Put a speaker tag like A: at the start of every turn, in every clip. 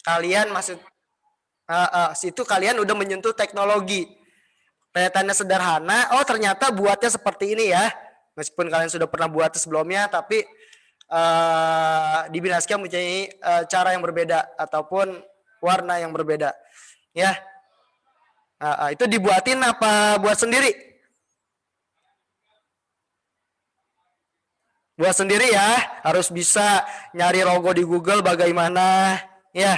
A: Kalian maksud situ kalian udah menyentuh teknologi. Kelihatannya sederhana, oh ternyata buatnya seperti ini ya. Meskipun kalian sudah pernah buat sebelumnya, tapi di Binaskia mempunyai cara yang berbeda ataupun warna yang berbeda. Ya, itu dibuatin apa buat sendiri? Buat sendiri ya, harus bisa nyari logo di Google bagaimana, ya.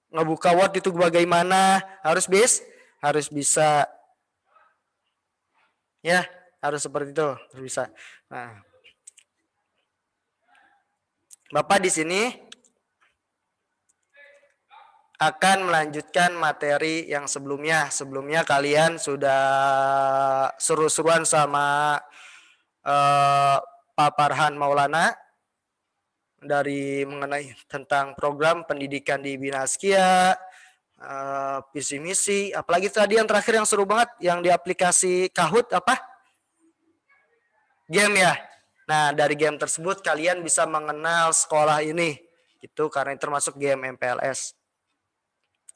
A: Ngebuka Word itu bagaimana, harus bisa. Ya, harus seperti itu, harus bisa. Nah, Bapak di sini akan melanjutkan materi yang sebelumnya. Sebelumnya kalian sudah seru-seruan sama Pak Farhan Maulana dari mengenai tentang program pendidikan di Binaskia, visi misi, apalagi tadi yang terakhir yang seru banget yang di aplikasi Kahoot apa? Game ya. Nah, dari game tersebut kalian bisa mengenal sekolah ini gitu karena termasuk game MPLS.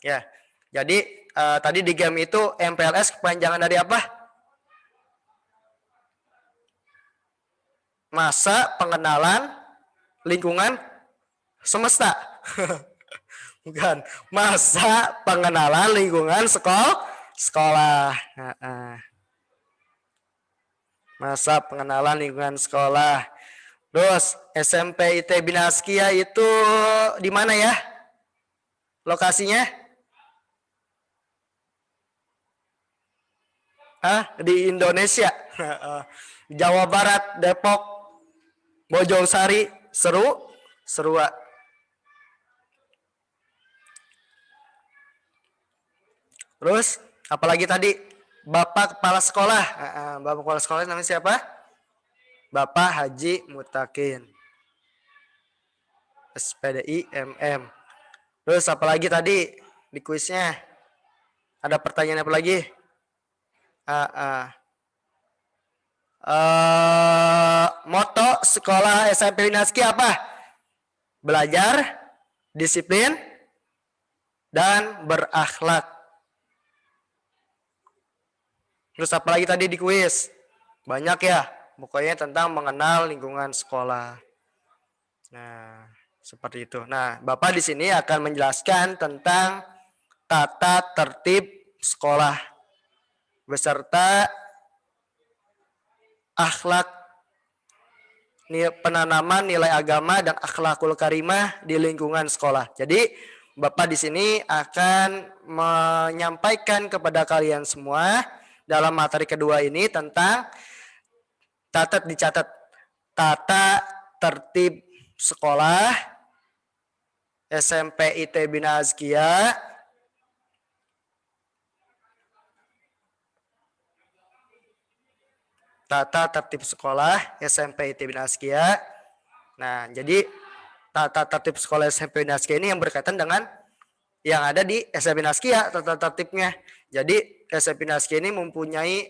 A: Ya. Jadi tadi di game itu MPLS kepanjangan dari apa? Masa pengenalan lingkungan semesta. Bukan. Masa pengenalan lingkungan sekolah. Masa pengenalan lingkungan sekolah. Terus SMP IT Binaskia itu di mana ya? Lokasinya? Di Indonesia. Jawa Barat, Depok, Bojong-Sari, Serua. Terus apalagi tadi? Bapak Kepala Sekolah. Bapak Kepala Sekolah namanya siapa? Bapak Haji Mutakin. SPDI MM. Terus apalagi tadi di kuisnya? Ada pertanyaan apa lagi? Moto sekolah SMP Binaskia apa? Belajar, disiplin, dan berakhlak. Terus apalagi tadi di kuis? Banyak ya, pokoknya tentang mengenal lingkungan sekolah. Nah, seperti itu. Nah, Bapak di sini akan menjelaskan tentang tata tertib sekolah beserta akhlak, penanaman nilai agama dan akhlakul karimah di lingkungan sekolah. Jadi, Bapak di sini akan menyampaikan kepada kalian semua dalam materi kedua ini tentang dicatat tata tertib sekolah SMP IT Binaskia tata tertib sekolah SMP IT Binaskia. Nah, jadi tata tertib sekolah SMP Binaskia ini yang berkaitan dengan yang ada di SMP Binaskia tata tertibnya. Jadi SMP Binaskia ini mempunyai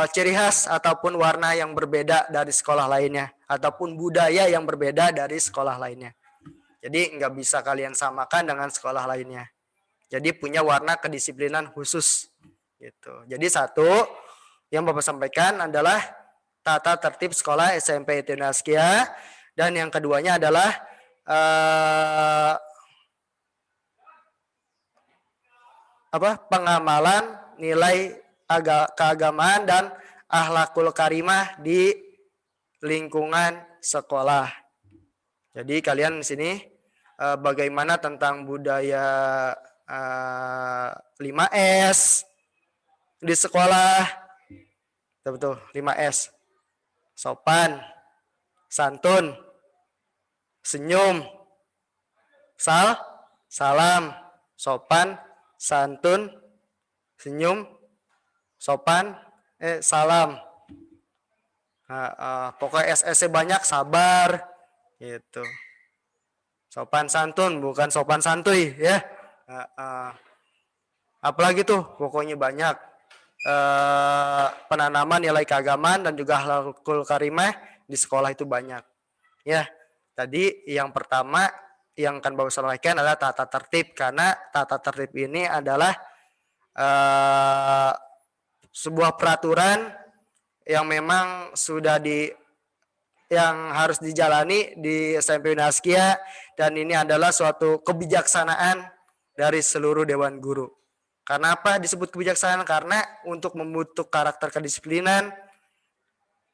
A: ciri khas ataupun warna yang berbeda dari sekolah lainnya ataupun budaya yang berbeda dari sekolah lainnya. Jadi nggak bisa kalian samakan dengan sekolah lainnya. Jadi punya warna kedisiplinan khusus gitu. Jadi satu yang Bapak sampaikan adalah tata tertib sekolah SMP IT Binaskia dan yang keduanya adalah pengamalan nilai keagamaan dan akhlakul karimah di lingkungan sekolah. Jadi kalian di sini bagaimana tentang budaya 5S di sekolah? Betul, 5S. Sopan, santun, senyum, salam, sopan, santun, senyum, sopan, salam. Pokoknya SS banyak, sabar, gitu. Sopan santun, bukan sopan santuy, ya. Apalagi tuh, pokoknya banyak. Penanaman nilai keagamaan dan juga akhlakul karimah di sekolah itu banyak. Ya, Tadi yang pertama yang akan Bapak sampaikan adalah tata tertib, karena tata tertib ini adalah sebuah peraturan yang memang yang harus dijalani di SMP Unaskia, dan ini adalah suatu kebijaksanaan dari seluruh Dewan Guru. Karena apa disebut kebijaksanaan? Karena untuk membentuk karakter kedisiplinan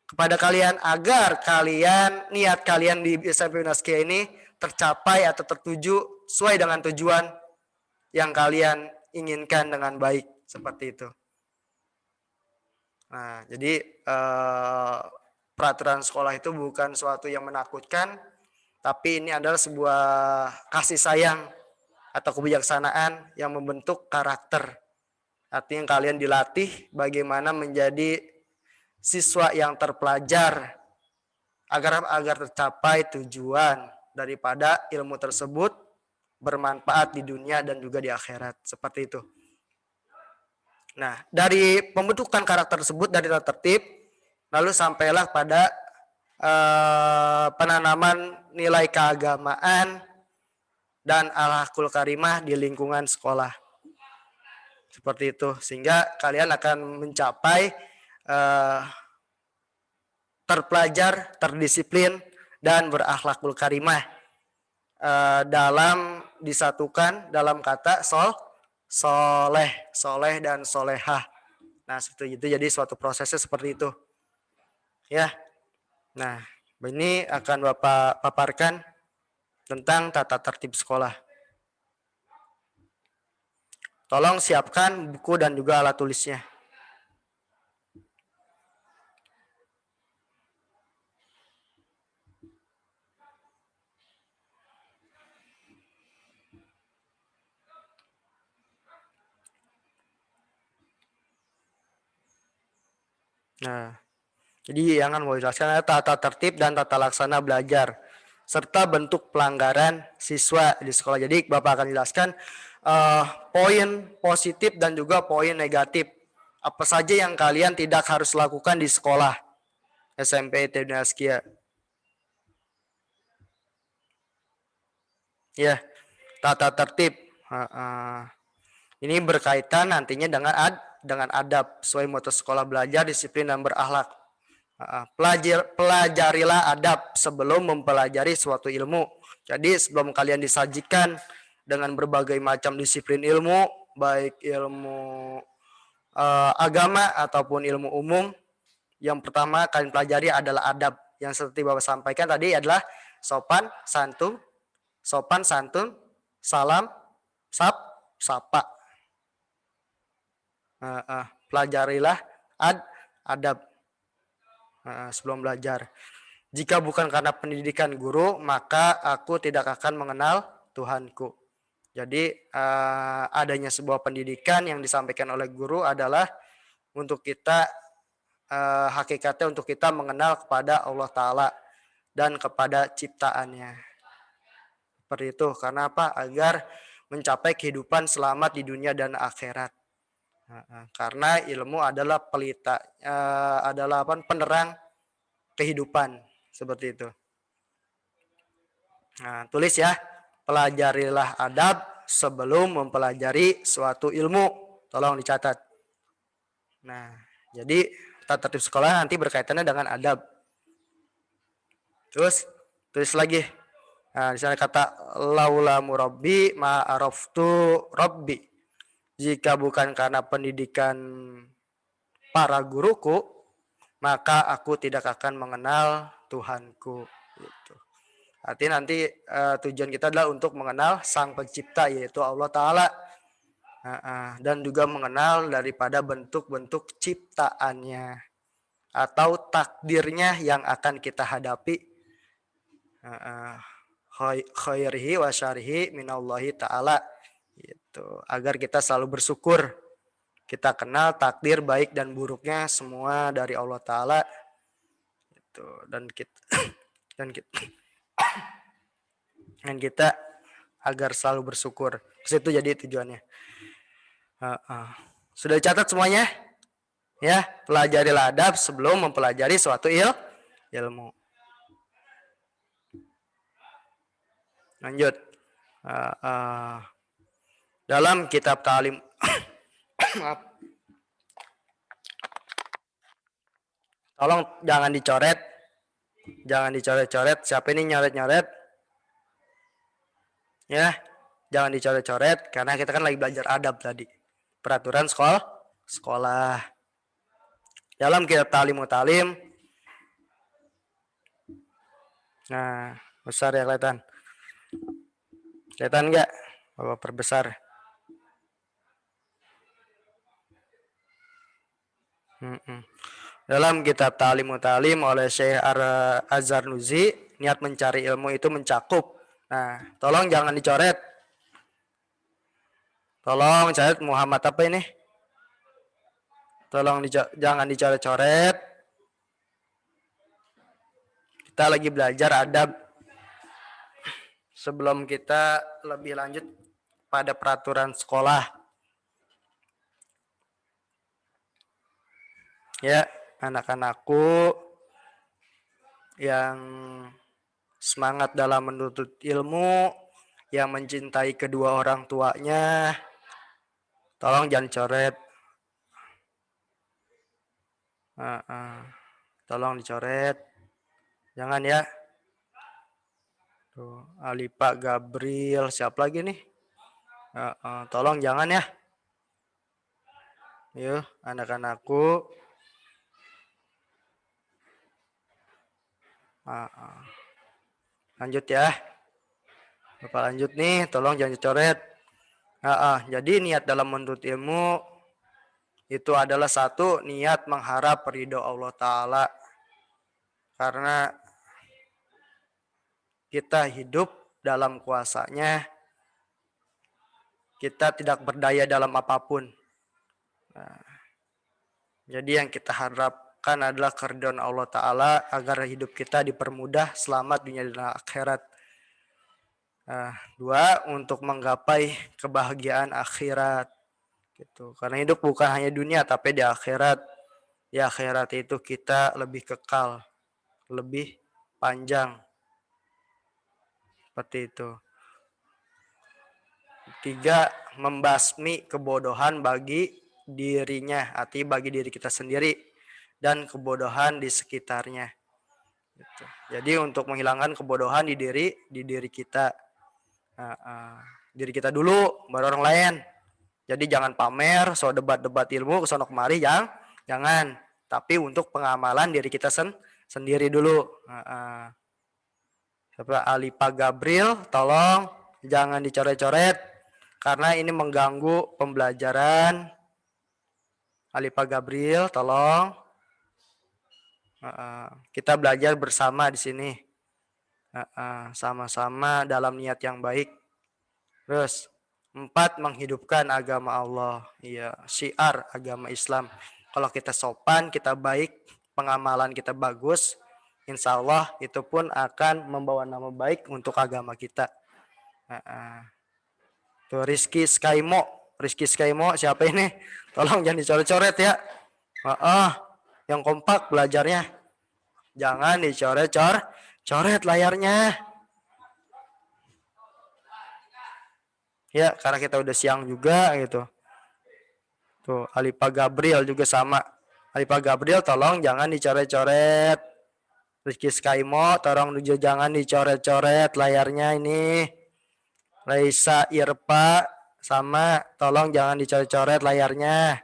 A: kepada kalian, agar niat kalian di SMP Unaskia ini tercapai atau tertuju sesuai dengan tujuan yang kalian inginkan dengan baik, seperti itu. Nah, jadi peraturan sekolah itu bukan suatu yang menakutkan, tapi ini adalah sebuah kasih sayang atau kebijaksanaan yang membentuk karakter. Artinya kalian dilatih bagaimana menjadi siswa yang terpelajar agar tercapai tujuan daripada ilmu tersebut bermanfaat di dunia dan juga di akhirat, seperti itu. Nah, dari pembentukan karakter tersebut dari tata tertib, lalu sampailah pada penanaman nilai keagamaan dan akhlakul karimah di lingkungan sekolah. Seperti itu, sehingga kalian akan mencapai terpelajar, terdisiplin, dan berakhlakul karimah dalam disatukan dalam kata soleh dan solehah. Nah, seperti itu. Jadi suatu prosesnya seperti itu. Ya. Nah, ini akan Bapak paparkan tentang tata tertib sekolah. Tolong siapkan buku dan juga alat tulisnya. Nah, jadi yang akan mau jelaskan adalah tata tertib dan tata laksana belajar serta bentuk pelanggaran siswa di sekolah. Jadi Bapak akan jelaskan poin positif dan juga poin negatif. Apa saja yang kalian tidak harus lakukan di sekolah SMP ITB Unaskia. Ya, tata tertib. Ini berkaitan nantinya dengan adab sesuai moto sekolah belajar, disiplin dan berakhlak. Pelajarilah adab sebelum mempelajari suatu ilmu. Jadi sebelum kalian disajikan dengan berbagai macam disiplin ilmu, baik ilmu agama ataupun ilmu umum, yang pertama kalian pelajari adalah adab. Yang seperti Bapak sampaikan tadi adalah sopan, santun, salam, sapa. Pelajarilah adab sebelum belajar. Jika bukan karena pendidikan guru, maka aku tidak akan mengenal Tuhanku. Jadi adanya sebuah pendidikan yang disampaikan oleh guru adalah untuk kita hakikatnya untuk kita mengenal kepada Allah Ta'ala dan kepada ciptaannya. Seperti itu. Karena apa? Agar mencapai kehidupan selamat di dunia dan akhirat. Karena ilmu adalah penerang kehidupan, seperti itu. Nah, tulis ya, pelajarilah adab sebelum mempelajari suatu ilmu. Tolong dicatat. Nah, jadi tata tertib sekolah nanti berkaitannya dengan adab. Terus tulis lagi. Nah, di sana kata laula murabbi ma araftu rabbi. Jika bukan karena pendidikan para guruku, maka aku tidak akan mengenal Tuhanku. Gitu. Artinya nanti tujuan kita adalah untuk mengenal Sang Pencipta, yaitu Allah Ta'ala. Dan juga mengenal daripada bentuk-bentuk ciptaannya atau takdirnya yang akan kita hadapi. Khairihi wa syarihi minallahi ta'ala. Gitu. Agar kita selalu bersyukur, kita kenal takdir baik dan buruknya semua dari Allah Ta'ala. Gitu. Dan kita agar selalu bersyukur. Itu jadi tujuannya. Sudah dicatat semuanya? Ya, pelajarilah adab sebelum mempelajari suatu ilmu. Lanjut. Dalam kitab ta'lim maaf. Tolong jangan dicoret. Jangan dicoret-coret. Siapa ini nyoret-nyoret? Ya, jangan dicoret-coret karena kita kan lagi belajar adab tadi. Peraturan sekolah. Dalam kitab ta'lim mutalim. Nah, besar ya kelihatan. Kelihatan enggak? Bapak perbesar. Dalam kitab Ta'lim Mutalim oleh Syekh Az-Zarnuzi, niat mencari ilmu itu mencakup. Nah, tolong jangan dicoret. Tolong coret Muhammad apa ini? Tolong jangan dicoret-coret. Kita lagi belajar adab. Sebelum kita lebih lanjut pada peraturan sekolah. Ya, anak-anakku yang semangat dalam menuntut ilmu, yang mencintai kedua orang tuanya, tolong jangan coret. Tolong dicoret. Jangan ya. Tuh, Alipa Gabriel, siapa lagi nih? Tolong jangan ya. Yuk, anak-anakku. Lanjut ya. Bapak lanjut nih, tolong jangan dicoret. Jadi niat dalam menuntut ilmu itu adalah satu, niat mengharap ridho Allah Ta'ala. Karena kita hidup dalam kuasanya, kita tidak berdaya dalam apapun. Jadi yang kita harapkan adalah keridhaan Allah Ta'ala agar hidup kita dipermudah, selamat dunia dan akhirat. Dua, untuk menggapai kebahagiaan akhirat. Gitu. Karena hidup bukan hanya dunia, tapi di akhirat. Di akhirat itu kita lebih kekal, lebih panjang. Seperti itu. Tiga, membasmi kebodohan bagi dirinya, artinya bagi diri kita sendiri dan kebodohan di sekitarnya. Gitu. Jadi untuk menghilangkan kebodohan di diri kita, diri kita dulu, baru orang lain. Jadi jangan pamer, so debat-debat ilmu kesono kemari, jangan. Tapi untuk pengamalan diri kita sendiri dulu. Alipa Gabriel, tolong jangan dicoret-coret karena ini mengganggu pembelajaran. Alipa Gabriel, tolong. Kita belajar bersama di sini. Sama-sama dalam niat yang baik. Terus 4, menghidupkan agama Allah. Iya, syiar agama Islam. Kalau kita sopan, kita baik, pengamalan kita bagus, insya Allah itu pun akan membawa nama baik untuk agama kita. Tuh Rizky Skymo siapa ini? Tolong jangan dicoret-coret ya. Yang kompak belajarnya. Jangan dicoret-coret layarnya. Ya, karena kita udah siang juga gitu. Tuh, Alipa Gabriel juga sama. Alipa Gabriel tolong jangan dicoret-coret. Rizky Skymo tolong jangan dicoret-coret layarnya ini. Raisa Irpa sama, tolong jangan dicoret-coret layarnya.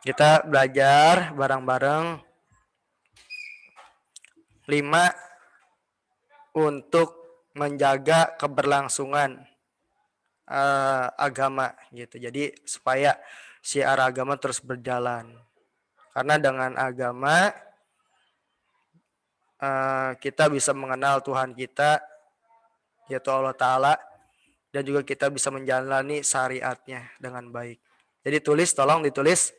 A: Kita belajar bareng-bareng. 5, untuk menjaga keberlangsungan agama gitu. Jadi supaya syiar agama terus berjalan. Karena dengan agama kita bisa mengenal Tuhan kita, yaitu Allah Ta'ala, dan juga kita bisa menjalani syariatnya dengan baik. Jadi tolong ditulis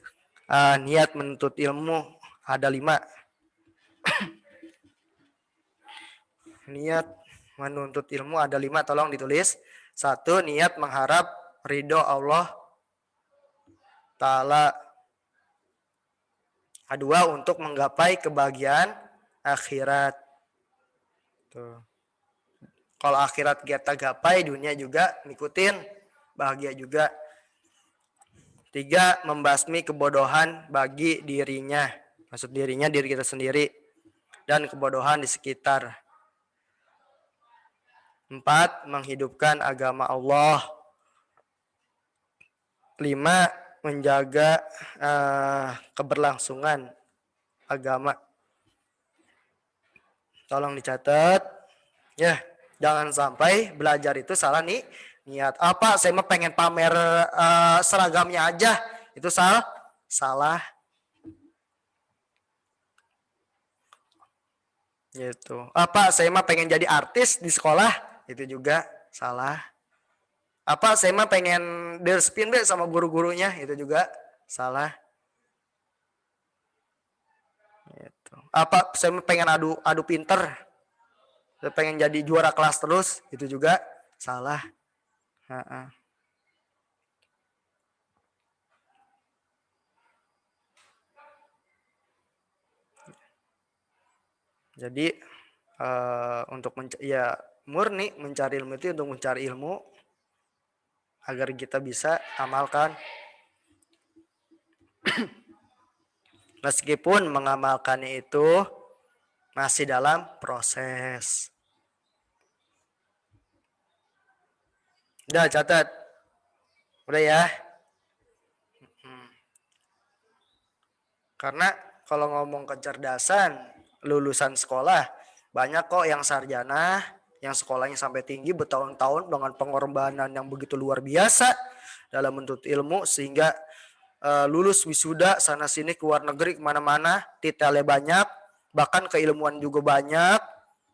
A: niat menuntut ilmu ada 5. Niat menuntut ilmu ada 5, tolong ditulis. 1, niat mengharap ridho Allah Ta'ala. 2, untuk menggapai kebahagiaan akhirat. Tuh. Kalau akhirat kita gapai, dunia juga ngikutin, bahagia juga. 3, membasmi kebodohan bagi dirinya. Maksud dirinya diri kita sendiri dan kebodohan di sekitar. 4, menghidupkan agama Allah. 5, menjaga keberlangsungan agama. Tolong dicatat. Ya, jangan sampai belajar itu salah nih niat. Apa saya mah pengen pamer seragamnya aja. Itu salah. Gitu. Apa saya mah pengen jadi artis di sekolah, itu juga salah. Apa saya mah pengen dirspin deh sama guru-gurunya, itu juga salah. Gitu. Apa saya mah pengen adu pinter, saya pengen jadi juara kelas terus, itu juga salah. Jadi untuk murni mencari ilmu itu untuk mencari ilmu agar kita bisa amalkan. Meskipun mengamalkannya itu masih dalam proses. Udah catat. Udah ya. Karena kalau ngomong kecerdasan, lulusan sekolah, banyak kok yang sarjana, yang sekolahnya sampai tinggi bertahun-tahun dengan pengorbanan yang begitu luar biasa dalam menuntut ilmu, sehingga lulus wisuda sana sini ke luar negeri kemana-mana, titelnya banyak, bahkan keilmuan juga banyak,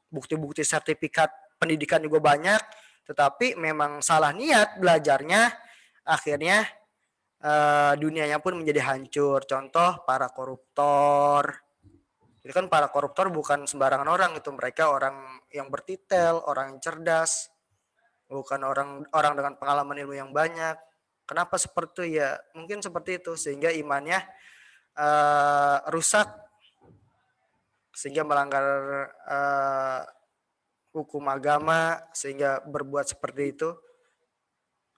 A: bukti-bukti sertifikat pendidikan juga banyak, tetapi memang salah niat belajarnya, akhirnya dunianya pun menjadi hancur. Contoh para koruptor. Itu kan para koruptor bukan sembarangan orang, itu mereka orang yang bertitel, orang yang cerdas, bukan orang dengan pengalaman ilmu yang banyak. Kenapa seperti itu? Ya mungkin seperti itu, sehingga imannya rusak, sehingga melanggar hukum agama, sehingga berbuat seperti itu,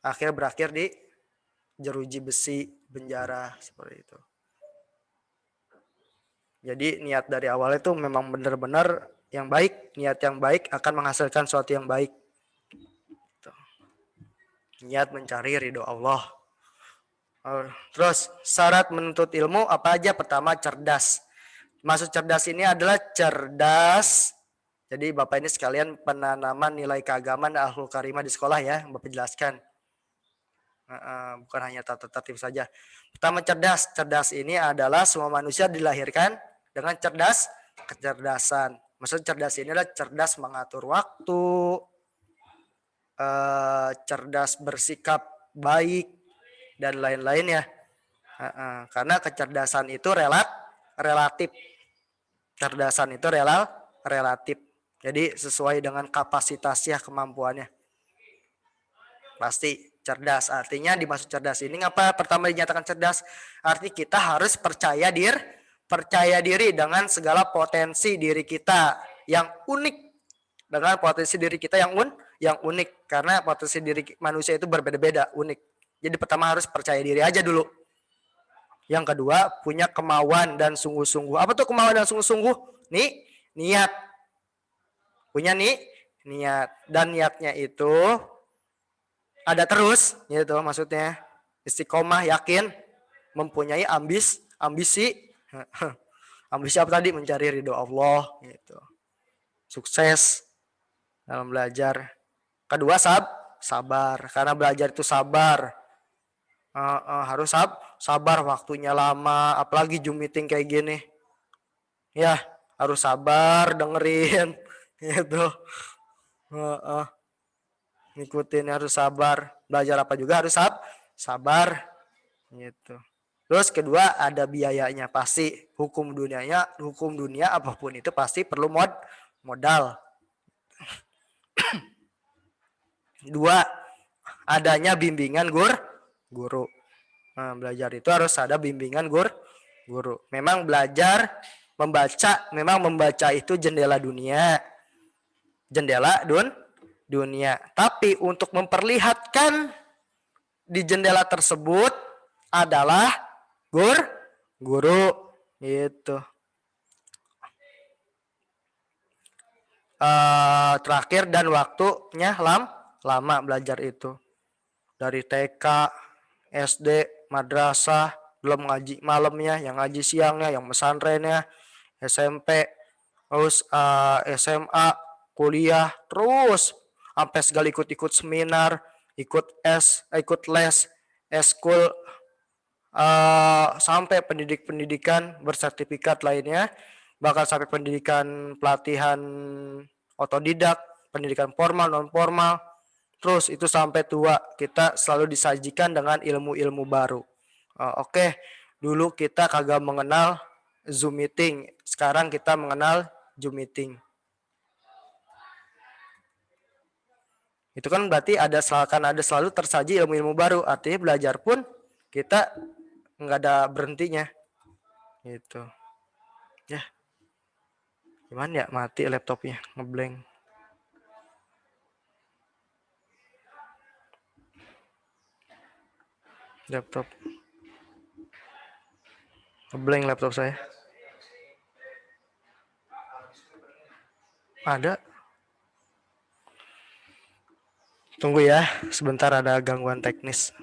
A: akhirnya berakhir di jeruji besi, penjara, seperti itu. Jadi niat dari awal itu memang benar-benar yang baik, niat yang baik akan menghasilkan sesuatu yang baik. Niat mencari ridho Allah. Terus syarat menuntut ilmu apa aja? Pertama, cerdas. Maksud cerdas ini adalah cerdas. Jadi Bapak ini sekalian penanaman nilai keagamaan dan akhlak karimah di sekolah ya, Bapak jelaskan. Bukan hanya tata tertib saja. Pertama, cerdas. Cerdas ini adalah semua manusia dilahirkan dengan kecerdasan. Maksud cerdas ini adalah cerdas mengatur waktu, cerdas bersikap baik, dan lain-lain ya. Karena kecerdasan itu relatif. Kecerdasan itu relatif. Jadi sesuai dengan kapasitasnya, kemampuannya. Pasti cerdas. Artinya dimaksud cerdas ini apa? Pertama dinyatakan cerdas, arti kita harus percaya diri dengan segala potensi diri kita yang unik. Dengan potensi diri kita yang unik. Karena potensi diri manusia itu berbeda-beda, unik. Jadi pertama harus percaya diri aja dulu. Yang kedua, punya kemauan dan sungguh-sungguh. Apa tuh kemauan dan sungguh-sungguh? Niat. Punya niat. Dan niatnya itu ada terus, gitu maksudnya. Istiqomah, yakin, mempunyai ambisi. Ambisi apa tadi? Mencari ridho Allah, gitu. Sukses dalam belajar. Kedua, sabar. Karena belajar itu sabar. Harus sabar, waktunya lama, apalagi Zoom meeting kayak gini. Ya, harus sabar dengerin gitu. Ngikutin harus sabar. Belajar apa juga harus sabar gitu. Terus kedua, ada biayanya pasti. Hukum dunia apapun itu pasti perlu modal. Dua, adanya bimbingan guru. Nah, belajar itu harus ada bimbingan guru. Memang belajar Memang membaca itu jendela dunia. Jendela dunia. Tapi untuk memperlihatkan di jendela tersebut adalah guru gitu. Terakhir dan waktunya lama belajar itu. Dari TK, SD, madrasah, belum ngaji malamnya, yang ngaji siangnya, yang pesantrennya, SMP, terus SMA, kuliah, terus sampai segala ikut-ikut seminar, ikut les, eskul, sampai pendidikan bersertifikat lainnya, bahkan sampai pendidikan pelatihan otodidak, pendidikan formal, non formal, terus itu sampai tua kita selalu disajikan dengan ilmu-ilmu baru. Oke, dulu kita kagak mengenal Zoom meeting, sekarang kita mengenal Zoom meeting. Itu kan berarti ada selalu tersaji ilmu-ilmu baru, artinya belajar pun kita nggak ada berhentinya. Gitu. Ya. Gimana ya, mati laptopnya, ngeblank. Laptop. Ngeblank laptop saya. Ada. Tunggu ya, sebentar ada gangguan teknis.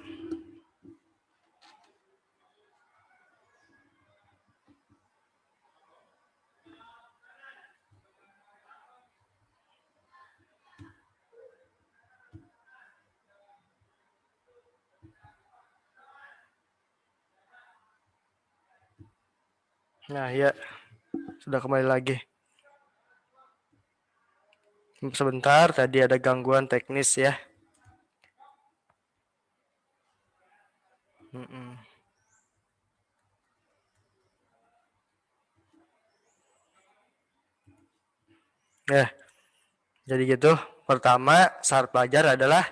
A: Nah ya, sudah kembali lagi. Sebentar, tadi ada gangguan teknis ya. Ya, jadi gitu. Pertama, syarat pelajar adalah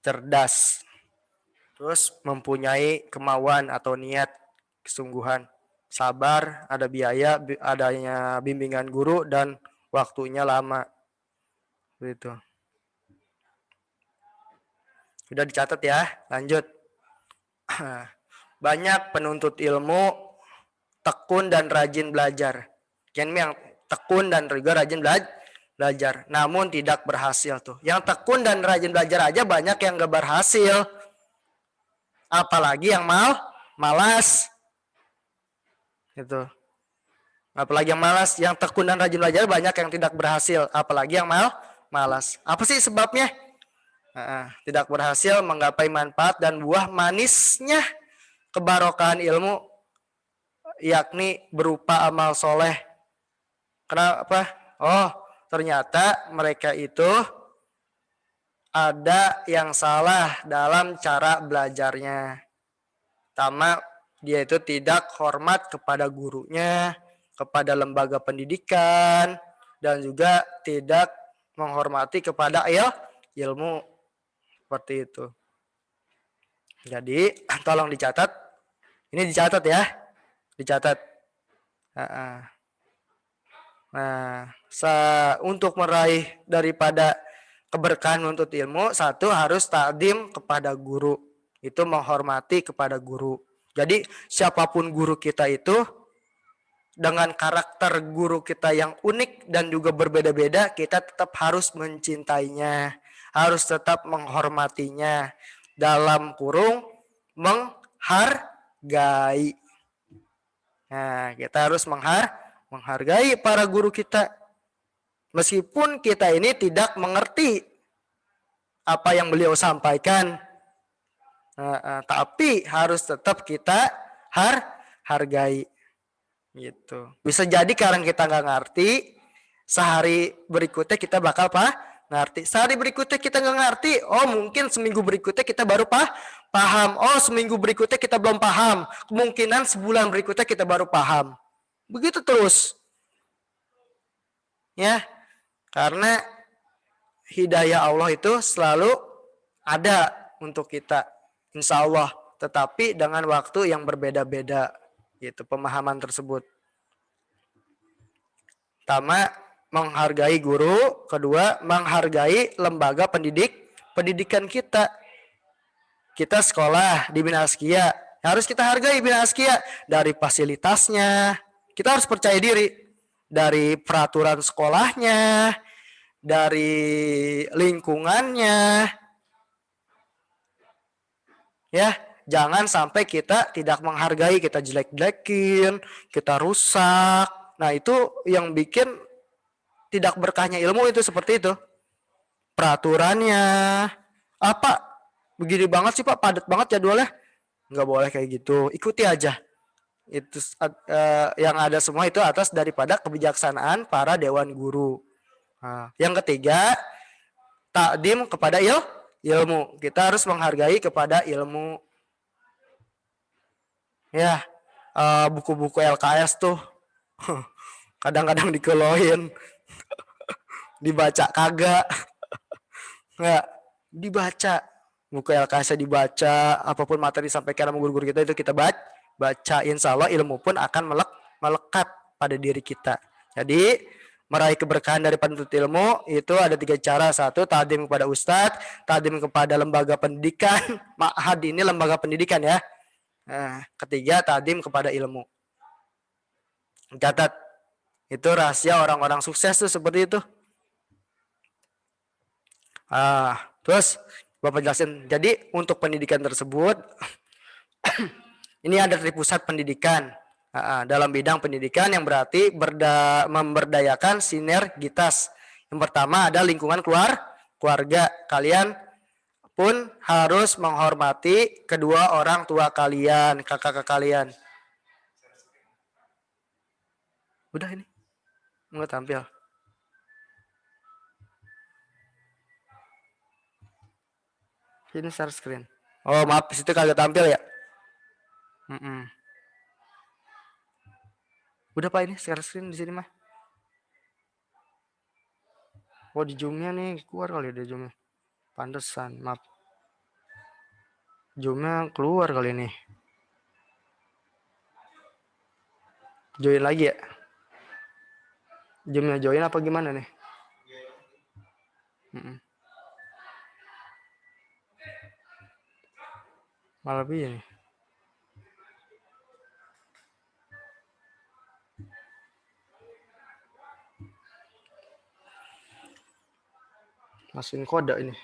A: cerdas. Terus mempunyai kemauan atau niat, kesungguhan. Sabar, ada biaya, adanya bimbingan guru, dan waktunya lama. Begitu. Sudah dicatat ya, lanjut. Banyak penuntut ilmu tekun dan rajin belajar. Yang tekun dan juga rajin belajar, namun tidak berhasil tuh. Yang tekun dan rajin belajar aja banyak yang gak berhasil. Apalagi yang malas. Gitu. Apalagi yang malas, yang tekun dan rajin belajar banyak yang tidak berhasil. Apalagi yang malas. Apa sih sebabnya? Tidak berhasil menggapai manfaat dan buah manisnya kebarokahan ilmu, yakni berupa amal soleh. Kenapa? Oh, ternyata mereka itu ada yang salah dalam cara belajarnya. Pertama, dia itu tidak hormat kepada gurunya, kepada lembaga pendidikan, dan juga tidak menghormati kepada ilmu. Seperti itu. Jadi, tolong dicatat. Ini dicatat ya. Dicatat. Nah, untuk meraih daripada keberkahan menuntut ilmu, satu harus takdim kepada guru. Itu menghormati kepada guru. Jadi siapapun guru kita itu, dengan karakter guru kita yang unik dan juga berbeda-beda, kita tetap harus mencintainya, harus tetap menghormatinya, dalam kurung menghargai. Nah, kita harus menghargai para guru kita. Meskipun kita ini tidak mengerti apa yang beliau sampaikan, tapi harus tetap kita hargai. Gitu. Bisa jadi karena kita nggak ngerti, sehari berikutnya kita bakal ngerti. Sehari berikutnya kita nggak ngerti, oh mungkin seminggu berikutnya kita baru paham. Oh seminggu berikutnya kita belum paham. Kemungkinan sebulan berikutnya kita baru paham. Begitu terus. Ya, karena hidayah Allah itu selalu ada untuk kita, insya Allah. Tetapi dengan waktu yang berbeda-beda, gitu pemahaman tersebut. Pertama, menghargai guru. Kedua, menghargai lembaga pendidikan kita. Kita sekolah di Bina Askia, harus kita hargai Bina Askia dari fasilitasnya. Kita harus percaya diri dari peraturan sekolahnya, dari lingkungannya. Ya, jangan sampai kita tidak menghargai, kita jelek-jelekin, kita rusak. Nah, itu yang bikin tidak berkahnya ilmu itu seperti itu. Peraturannya apa begini banget sih Pak, padat banget jadwalnya. Nggak boleh kayak gitu, ikuti aja. Itu yang ada semua itu atas daripada kebijaksanaan para dewan guru. Nah, yang ketiga, takdim kepada ilmu. Kita harus menghargai kepada ilmu. Ya, buku-buku LKS tuh kadang-kadang dikeloin, dibaca kagak. Nggak dibaca, buku LKS dibaca, apapun materi disampaikan sama guru-guru kita itu kita baca, insya Allah ilmu pun akan melekat pada diri kita. Jadi meraih keberkahan dari penuntut ilmu itu ada 3 cara. Satu, takdim kepada ustadz, takdim kepada lembaga pendidikan. Ma'had ini lembaga pendidikan ya. Nah, ketiga, takdim kepada ilmu. Catat, itu rahasia orang-orang sukses tuh seperti itu. Terus Bapak jelasin. Jadi untuk pendidikan tersebut ini ada dari pusat pendidikan dalam bidang pendidikan yang berarti memberdayakan sinergitas. Yang pertama ada lingkungan keluarga. Kalian pun harus menghormati kedua orang tua kalian, kakak kalian. Udah ini mau tampil. Ini share screen. Oh maaf, situ kagak tampil ya. Udah Pak, ini share screen di sini mah. Oh di zoomnya nih keluar kali di zoomnya. Pantesan, maaf. Zoomnya keluar kali ini. Join lagi ya. Zoomnya join apa gimana nih? Malah begini. Masukin kode ini.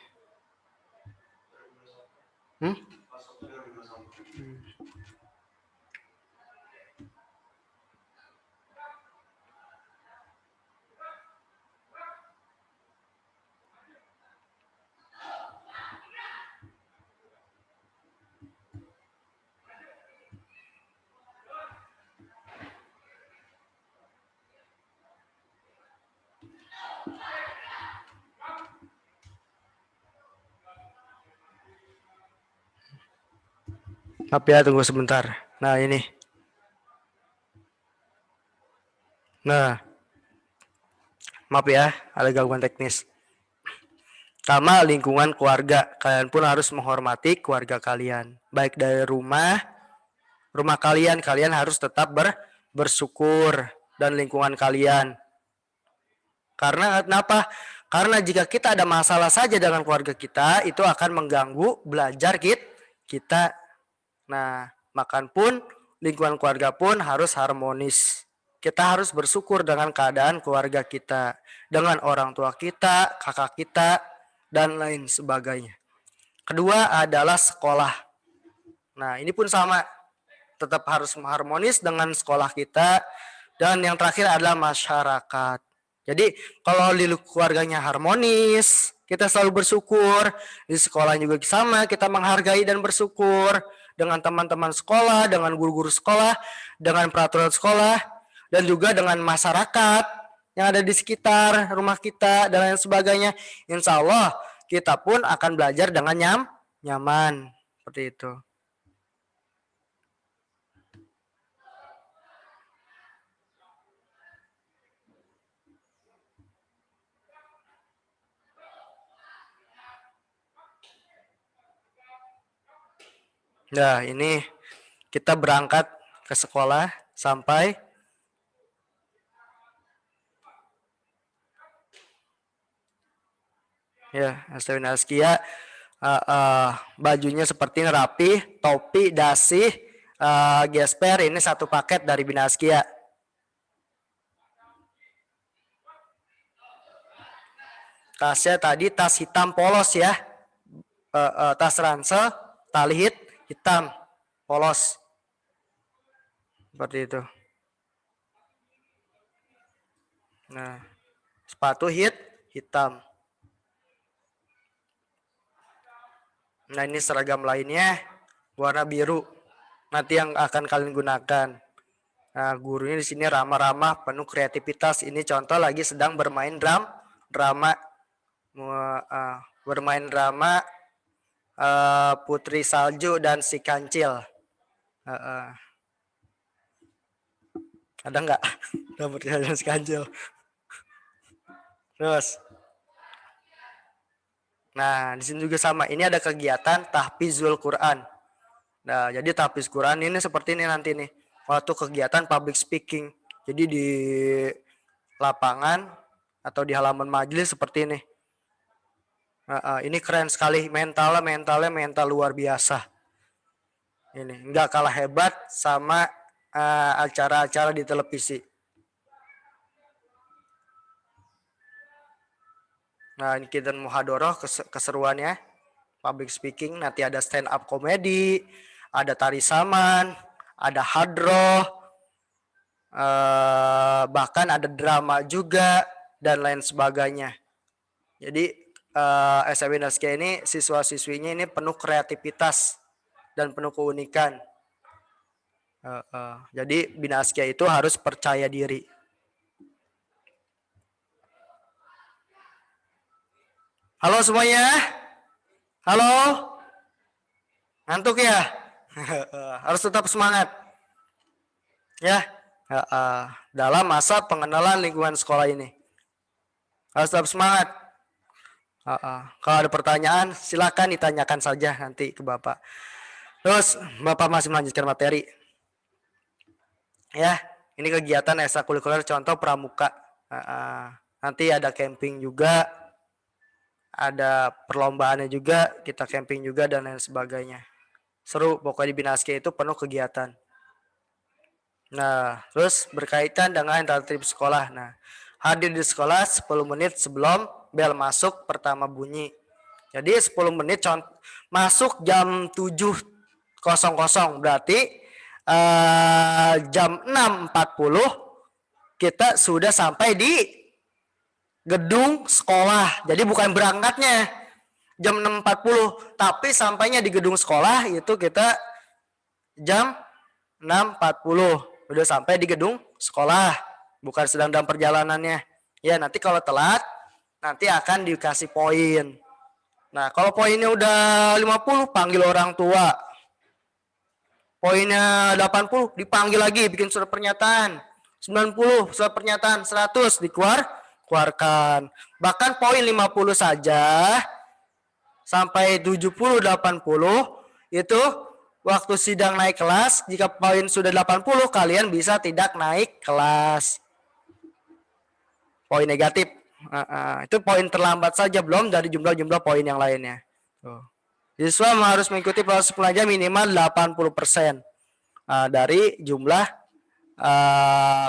A: Maaf ya, tunggu sebentar. Nah ini. Nah, maaf ya, ada gangguan teknis. Sama lingkungan keluarga, kalian pun harus menghormati keluarga kalian. Baik dari rumah kalian harus tetap bersyukur dan lingkungan kalian. Karena kenapa? Karena jika kita ada masalah saja dengan keluarga kita, itu akan mengganggu belajar kita. Nah, makan pun, lingkungan keluarga pun harus harmonis. Kita harus bersyukur dengan keadaan keluarga kita, dengan orang tua kita, kakak kita, dan lain sebagainya. Kedua adalah sekolah. Nah, ini pun sama. Tetap harus harmonis dengan sekolah kita. Dan yang terakhir adalah masyarakat. Jadi, kalau di keluarganya harmonis, kita selalu bersyukur. Di sekolah juga sama, kita menghargai dan bersyukur dengan teman-teman sekolah, dengan guru-guru sekolah, dengan peraturan sekolah, dan juga dengan masyarakat yang ada di sekitar rumah kita dan lain sebagainya. Insya Allah kita pun akan belajar dengan nyaman seperti itu. Nah ini kita berangkat ke sekolah sampai Ya, STB Binaskia bajunya seperti ini rapi, topi, dasi, gesper, ini satu paket dari Binaskia. Tasnya tadi tas hitam polos ya, tas ransel, tali hitam polos, seperti itu. Nah, sepatu hitam. Nah, ini seragam lainnya warna biru. Nanti yang akan kalian gunakan. Nah, gurunya di sini ramah-ramah, penuh kreativitas. Ini contoh lagi sedang bermain drama, bermain drama Putri Salju dan si Kancil. Ada nggak? Putri Salju dan si Kancil. Terus, nah di sini juga sama. Ini ada kegiatan tahfizul Quran. Nah, jadi tahfiz Quran ini seperti ini nanti nih. Waktu kegiatan public speaking. Jadi di lapangan atau di halaman majelis seperti ini. Ini keren sekali, mental luar biasa. Ini nggak kalah hebat sama acara-acara di televisi. Nah, ini kita muhadoroh keseruannya, public speaking. Nanti ada stand up komedi, ada tari saman, ada hadroh, bahkan ada drama juga dan lain sebagainya. Jadi SMB Binaskia ini siswa-siswinya ini penuh kreativitas dan penuh keunikan. Jadi Binaskia itu harus percaya diri. Halo semuanya? Halo? Ngantuk ya? Harus tetap semangat. Ya, dalam masa pengenalan lingkungan sekolah ini. Harus tetap semangat. Kalau ada pertanyaan, silakan ditanyakan saja nanti ke Bapak. Terus, Bapak masih melanjutkan materi. Ya, ini kegiatan ekstrakurikuler contoh pramuka. Nanti ada camping juga, ada perlombaannya juga, kita camping juga dan lain sebagainya. Seru, pokoknya di Binaskia itu penuh kegiatan. Nah, terus berkaitan dengan tertib sekolah. Nah, hadir di sekolah 10 menit sebelum bel masuk pertama bunyi. Jadi 10 menit masuk jam 7.00 berarti jam 6.40 kita sudah sampai di gedung sekolah. Jadi bukan berangkatnya jam 6.40, tapi sampainya di gedung sekolah itu kita jam 6.40. Udah sampai di gedung sekolah, bukan sedang dalam perjalanannya. Ya, nanti kalau telat nanti akan dikasih poin. Nah, kalau poinnya udah 50 panggil orang tua. Poinnya 80 dipanggil lagi bikin surat pernyataan. 90 surat pernyataan, 100 dikeluarkan. Bahkan poin 50 saja sampai 70 80 itu waktu sidang naik kelas, jika poin sudah 80 kalian bisa tidak naik kelas. Poin negatif. Itu poin terlambat saja, belum dari jumlah-jumlah poin yang lainnya. Siswa harus mengikuti proses belajar minimal 80% dari jumlah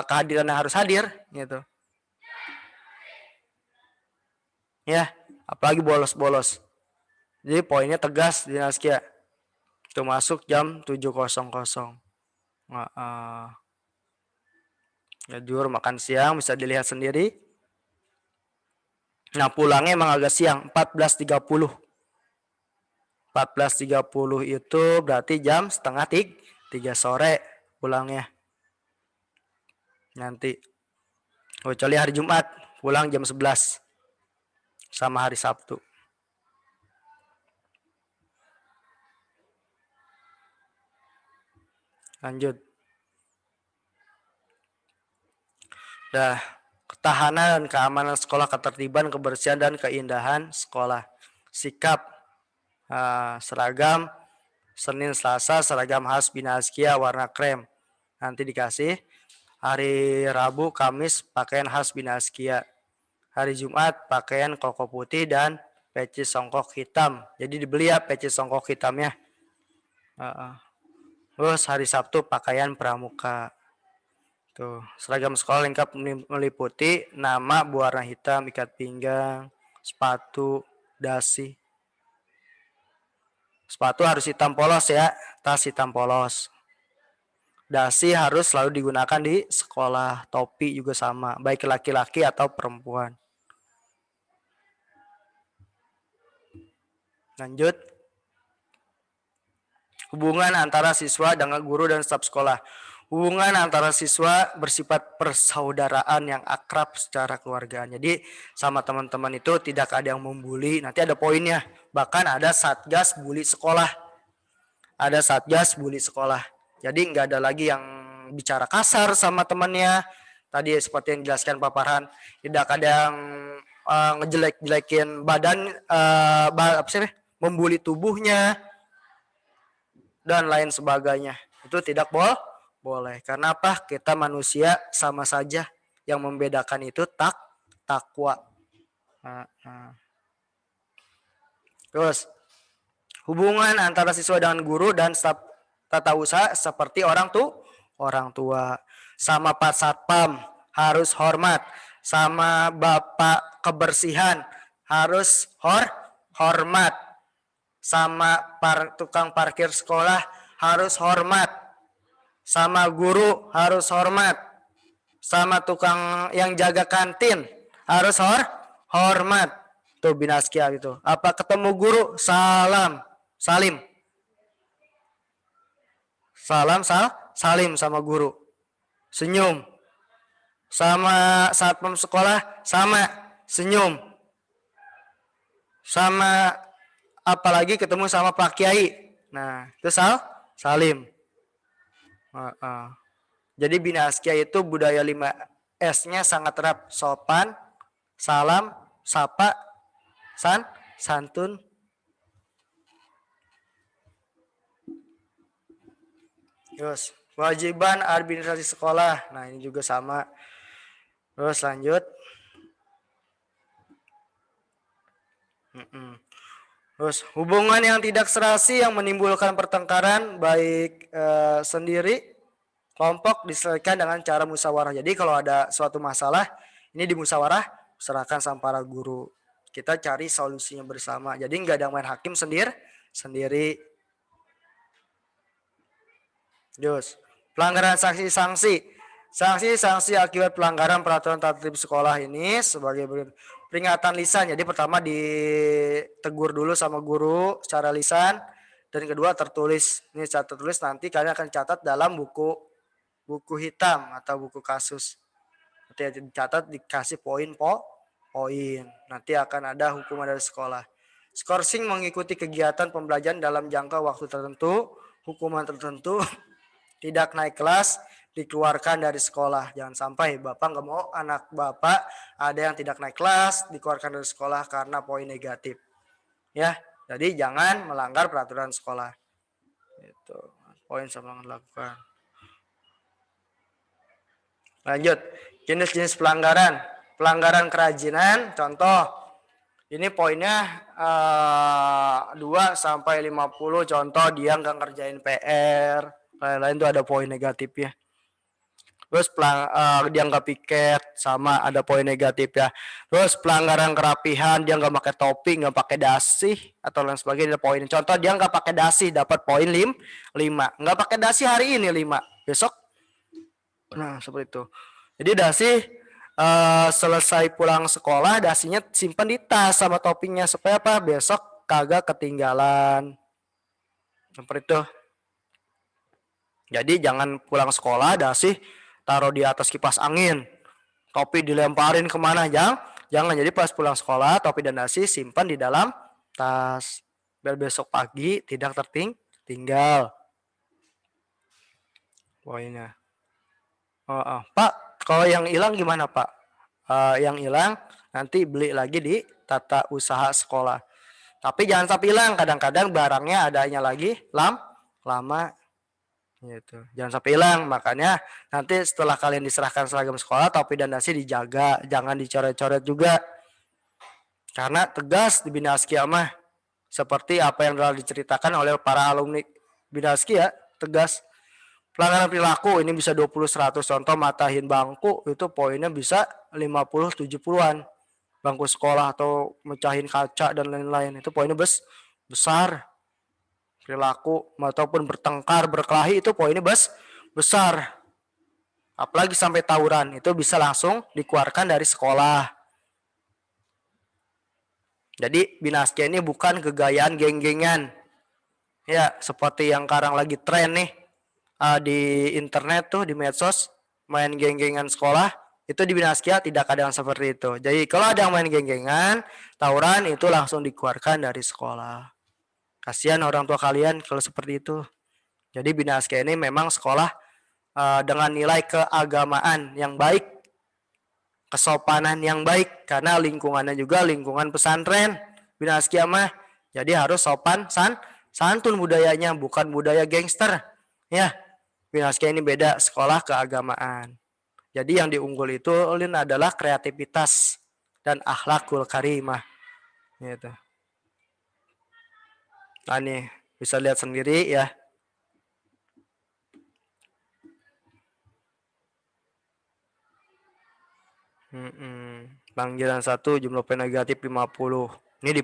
A: kehadiran yang harus hadir gitu. Ya, apalagi bolos-bolos. Jadi poinnya tegas di Binaskia. Itu masuk jam 7.00. Jujur makan siang bisa dilihat sendiri. Nah, pulangnya emang agak siang, 14.30. 14.30 itu berarti jam setengah 3 sore pulangnya. Nanti kecuali hari Jumat pulang jam 11 sama hari Sabtu. Lanjut. Dah, ketahanan dan keamanan sekolah, ketertiban, kebersihan dan keindahan sekolah. Sikap seragam Senin Selasa seragam khas Binaskia warna krem. Nanti dikasih. Hari Rabu Kamis pakaian khas Binaskia. Hari Jumat pakaian koko putih dan peci songkok hitam. Jadi dibeli ya peci songkok hitamnya. Terus hari Sabtu pakaian pramuka. Tuh, seragam sekolah lengkap meliputi nama berwarna hitam, ikat pinggang, sepatu, dasi. Sepatu harus hitam polos ya, tas hitam polos. Dasi harus selalu digunakan di sekolah, topi juga sama, baik laki-laki atau perempuan. Lanjut. Hubungan antara siswa dengan guru dan staf sekolah. Hubungan antara siswa bersifat persaudaraan yang akrab secara keluargaan. Jadi sama teman-teman itu tidak ada yang membuli. Nanti ada poinnya. Bahkan ada satgas bully sekolah. Ada satgas bully sekolah. Jadi nggak ada lagi yang bicara kasar sama temannya. Tadi seperti yang dijelaskan Pak Farhan. Tidak ada yang ngejelek-jelekin badan, membuli tubuhnya dan lain sebagainya. Itu tidak boleh. Karena apa? Kita manusia sama saja. Yang membedakan itu takwa. Terus hubungan antara siswa dengan guru dan staf tata usaha seperti orang tua. Sama Pak Satpam harus hormat. Sama Bapak kebersihan harus hormat. Sama tukang parkir sekolah harus hormat. Sama guru harus hormat. Sama tukang yang jaga kantin harus hormat. Tuh binaskia gitu. Apa ketemu guru salim. Salim sama guru. Senyum. Sama satpam sekolah sama senyum. Sama apalagi ketemu sama Pak Kiai. Nah, itu salim. Jadi Bina Askia itu budaya 5S-nya sangat erat. Sopan, salam, sapa, santun. Terus, kewajiban administrasi sekolah. Nah, ini juga sama. Terus lanjut. Terus hubungan yang tidak serasi yang menimbulkan pertengkaran baik sendiri kelompok diselesaikan dengan cara musyawarah. Jadi kalau ada suatu masalah ini dimusyawarah, serahkan sama para guru. Kita cari solusinya bersama. Jadi nggak ada yang main hakim sendiri. Terus pelanggaran sanksi-sanksi. Sanksi-sanksi akibat pelanggaran peraturan tata tertib sekolah ini sebagai peringatan lisan. Jadi pertama ditegur dulu sama guru secara lisan dan kedua tertulis. Ini secara tertulis nanti kalian akan catat dalam buku hitam atau buku kasus. Nanti dicatat dikasih poin. Nanti akan ada hukuman dari sekolah. Skorsing mengikuti kegiatan pembelajaran dalam jangka waktu tertentu, hukuman tertentu, tidak naik kelas, dikeluarkan dari sekolah. Jangan sampai Bapak nggak mau anak Bapak ada yang tidak naik kelas, dikeluarkan dari sekolah karena poin negatif. Ya, jadi jangan melanggar peraturan sekolah. Itu poin sama lakukan. Lanjut, jenis-jenis pelanggaran. Pelanggaran kerajinan, contoh. Ini poinnya 2 sampai 50. Contoh dia nggak ngerjain PR. Lain-lain itu ada poin negatifnya. Terus dia nggak piket, sama ada poin negatif ya. Terus pelanggaran kerapihan, dia nggak pakai topi, nggak pakai dasi atau lain sebagainya, ada poin. Contoh dia nggak pakai dasi, dapat poin 5. Nggak pakai dasi hari ini 5, besok. Nah seperti itu. Jadi dasi selesai pulang sekolah, dasinya simpan di tas sama topinya supaya apa? Besok kagak ketinggalan. Seperti itu. Jadi jangan pulang sekolah dasi taruh di atas kipas angin, topi dilemparin kemana, jangan. Jadi pas pulang sekolah topi dan dasi simpan di dalam tas biar besok pagi tidak tertinggal. Poinnya. Pak, kalau yang hilang gimana Pak? Yang hilang nanti beli lagi di tata usaha sekolah. Tapi jangan sampai hilang, kadang-kadang barangnya adanya lagi lama. Gitu. Jangan sampai hilang, makanya nanti setelah kalian diserahkan seragam sekolah, topi dan dasi dijaga, jangan dicoret-coret juga. Karena tegas di Bina Askia mah seperti apa yang telah diceritakan oleh para alumni Bina Askia, tegas. Pelanggaran perilaku ini bisa 20-100, contoh matahin bangku itu poinnya bisa 50-70-an. Bangku sekolah atau mecahin kaca dan lain-lain itu poinnya besar. Perilaku ataupun bertengkar, berkelahi itu poinnya besar. Apalagi sampai tawuran itu bisa langsung dikeluarkan dari sekolah. Jadi Bina Askia ini bukan kegayaan geng-gengan. Ya, seperti yang sekarang lagi tren nih di internet tuh, di medsos, main geng-gengan sekolah, itu di Bina Askia tidak ada yang seperti itu. Jadi kalau ada yang main geng-gengan, tawuran itu langsung dikeluarkan dari sekolah. Kasihan orang tua kalian kalau seperti itu. Jadi Bina Askia ini memang sekolah dengan nilai keagamaan yang baik, kesopanan yang baik, karena lingkungannya juga lingkungan pesantren Bina Askia mah. Jadi harus sopan santun budayanya, bukan budaya gangster. Ya, Bina Askia ini beda, sekolah keagamaan. Jadi yang diunggul itu adalah kreativitas dan akhlakul karimah. Gitu. Nah nih, bisa lihat sendiri ya. Panggilan 1 jumlah P negatif 50. Ini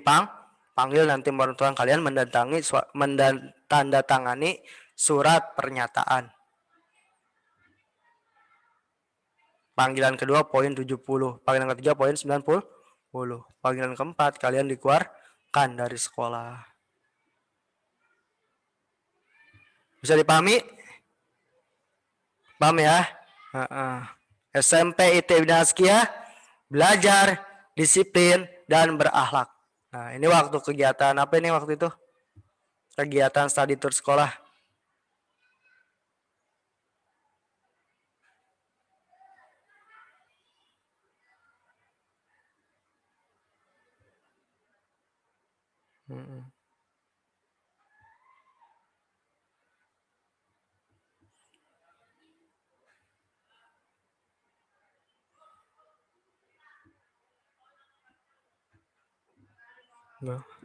A: panggil nanti orang tua kalian mendandatangani surat pernyataan. Panggilan kedua poin 70, panggilan ketiga poin 90. Panggilan keempat kalian dikeluarkan dari sekolah. Bisa dipahami? Paham ya? SMP IT Bina Askia belajar, disiplin, dan berakhlak. Nah, ini waktu kegiatan apa ini waktu itu? Kegiatan study tour sekolah.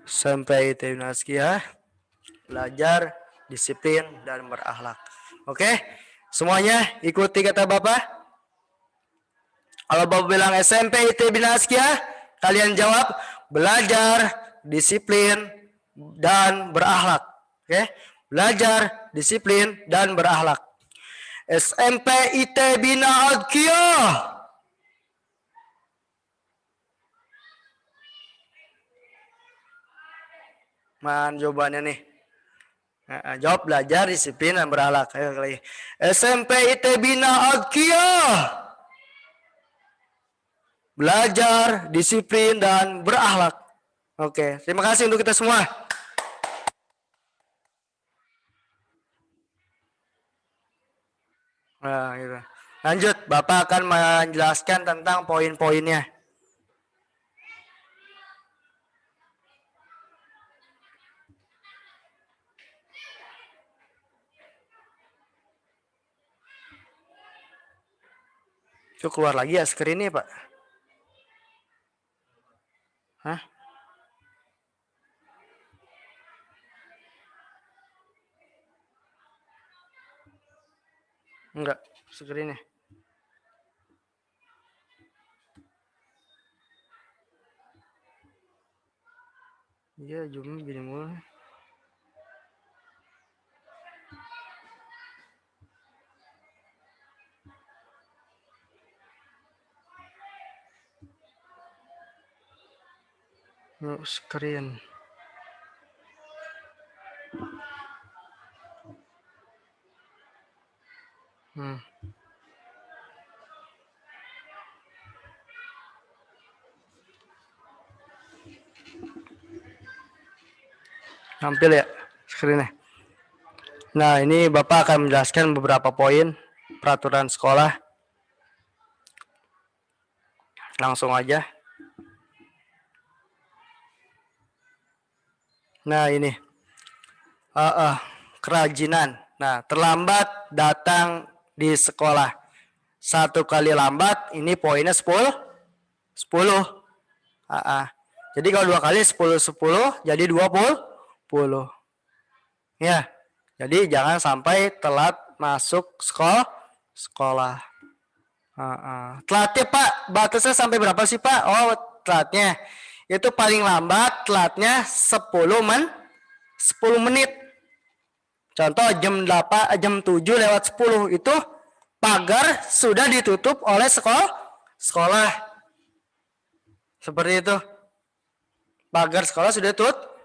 A: Sampai IT Bina Askia belajar, disiplin, dan berakhlak. Oke, semuanya ikuti kata Bapak. Kalau Bapak bilang SMP IT Bina Askia, kalian jawab belajar, disiplin, dan berakhlak. Oke, belajar, disiplin, dan berakhlak. SMP IT Bina Askia. Man jawabannya nih. Jawab belajar, disiplin, dan berakhlak. Ayo lagi. SMP IT Bina Askia. Belajar, disiplin, dan berakhlak. Oke, terima kasih untuk kita semua. Nah, gitu. Lanjut, Bapak akan menjelaskan tentang poin-poinnya. Itu keluar lagi ya screen-nya, Pak? Hah? Enggak, screen-nya. Iya, zoom gini mulu. No screen. Tampil ya screen-nya. Nah, ini Bapak akan menjelaskan beberapa poin peraturan sekolah. Langsung aja. Nah, ini. Kerajinan. Nah, terlambat datang di sekolah. 1 kali lambat, ini poinnya 10. Jadi kalau 2 kali 10 jadi 20. Ya. Jadi jangan sampai telat masuk sekolah. Telatnya Pak, batasnya sampai berapa sih Pak? Oh, telatnya itu paling lambat telatnya 10 menit. Contoh jam 8, jam 7 lewat 10 itu pagar sudah ditutup oleh sekolah. Seperti itu. Pagar sekolah sudah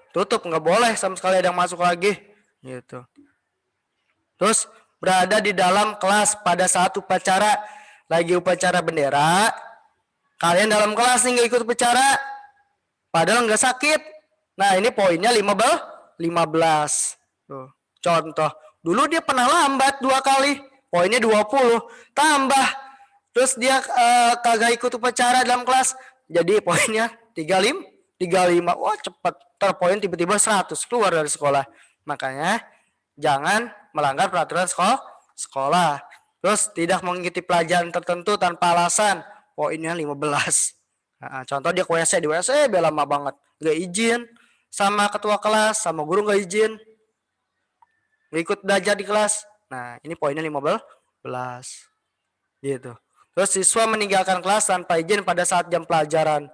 A: tutup, nggak boleh sama sekali ada yang masuk lagi. Gitu. Terus berada di dalam kelas pada saat upacara, lagi upacara bendera, kalian dalam kelas nih nggak ikut upacara, padahal nggak sakit. Nah ini poinnya 15. Tuh. Contoh, dulu dia pernah lambat 2 kali, poinnya 20, tambah. Terus dia kagak ikut upacara dalam kelas, jadi poinnya 35. Wah cepet, terpoin tiba-tiba 100, keluar dari sekolah. Makanya jangan melanggar peraturan sekolah. Terus tidak mengikuti pelajaran tertentu tanpa alasan, poinnya 15. Nah, contoh dia ke WC, di WC lama banget, gak izin sama ketua kelas, sama guru gak izin, gak ikut belajar di kelas. Nah ini poinnya 15. Gitu. Terus siswa meninggalkan kelas tanpa izin pada saat jam pelajaran,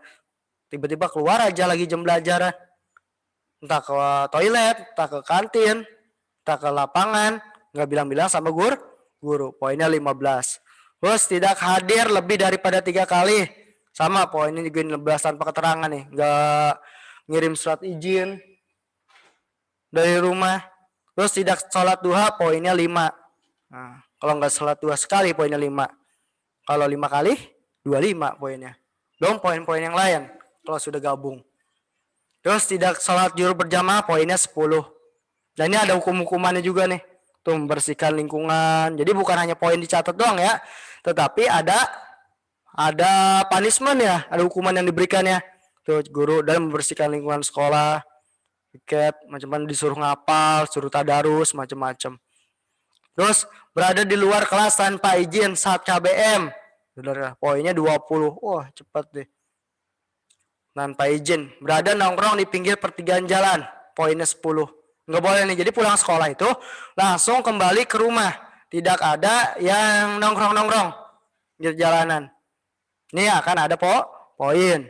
A: tiba-tiba keluar aja lagi jam belajaran, entah ke toilet, entah ke kantin, entah ke lapangan, nggak bilang-bilang sama guru. Poinnya 15. Terus tidak hadir lebih daripada 3 kali, sama poinnya juga 15 tanpa keterangan nih, nggak ngirim surat izin dari rumah. Terus tidak sholat duha, poinnya 5. Nah, kalau nggak sholat duha sekali, poinnya 5. Kalau 5 kali, 25 poinnya. Belum poin-poin yang lain kalau sudah gabung. Terus tidak sholat zuhur berjamaah, poinnya 10. Dan ini ada hukum-hukumannya juga nih. Tuh, membersihkan lingkungan. Jadi bukan hanya poin dicatat doang ya, tetapi ada punishment ya, ada hukuman yang diberikannya. Tuh, guru dalam membersihkan lingkungan sekolah, piket, macam-macam, disuruh ngapal, suruh tadarus, macam-macam. Terus berada di luar kelas tanpa izin saat KBM. Saudara, poinnya 20. Wah, cepat deh. Tanpa izin, berada nongkrong di pinggir pertigaan jalan, poinnya 10. Nggak boleh nih, jadi pulang sekolah itu langsung kembali ke rumah, tidak ada yang nongkrong-nongkrong di jalanan. Ini akan ada poin.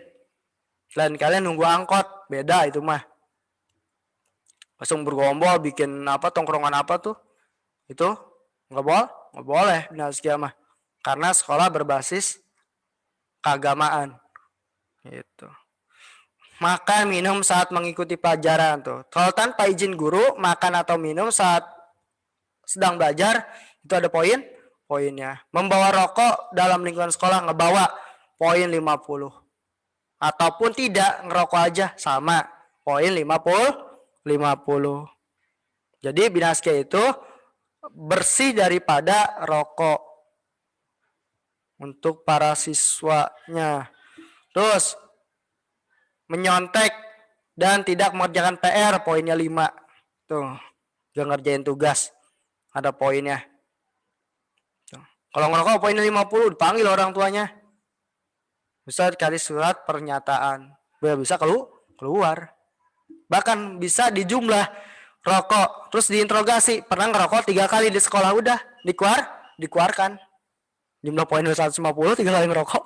A: Selain kalian nunggu angkot, beda itu mah. Langsung bergombol bikin apa, tongkrongan apa tuh, itu nggak boleh Binaskia mah, karena sekolah berbasis keagamaan gitu. Makan minum saat mengikuti pelajaran tuh. Kalau tanpa izin guru, makan atau minum saat sedang belajar, itu ada poinnya. Membawa rokok dalam lingkungan sekolah, ngebawa, poin 50. Ataupun tidak, ngerokok aja, sama, poin 50. Jadi Binaskia itu bersih daripada rokok untuk para siswanya. Terus menyontek dan tidak mengerjakan PR, poinnya 5. Tuh, gak ngerjain tugas, ada poinnya. Tuh. Kalau ngerokok poinnya 50, dipanggil orang tuanya. Bisa dikasih surat pernyataan, bisa keluar. Bahkan bisa dijumlah rokok, terus diinterogasi, pernah ngerokok 3 kali di sekolah, udah dikeluarkan. Jumlah poin 150, 3 kali ngerokok.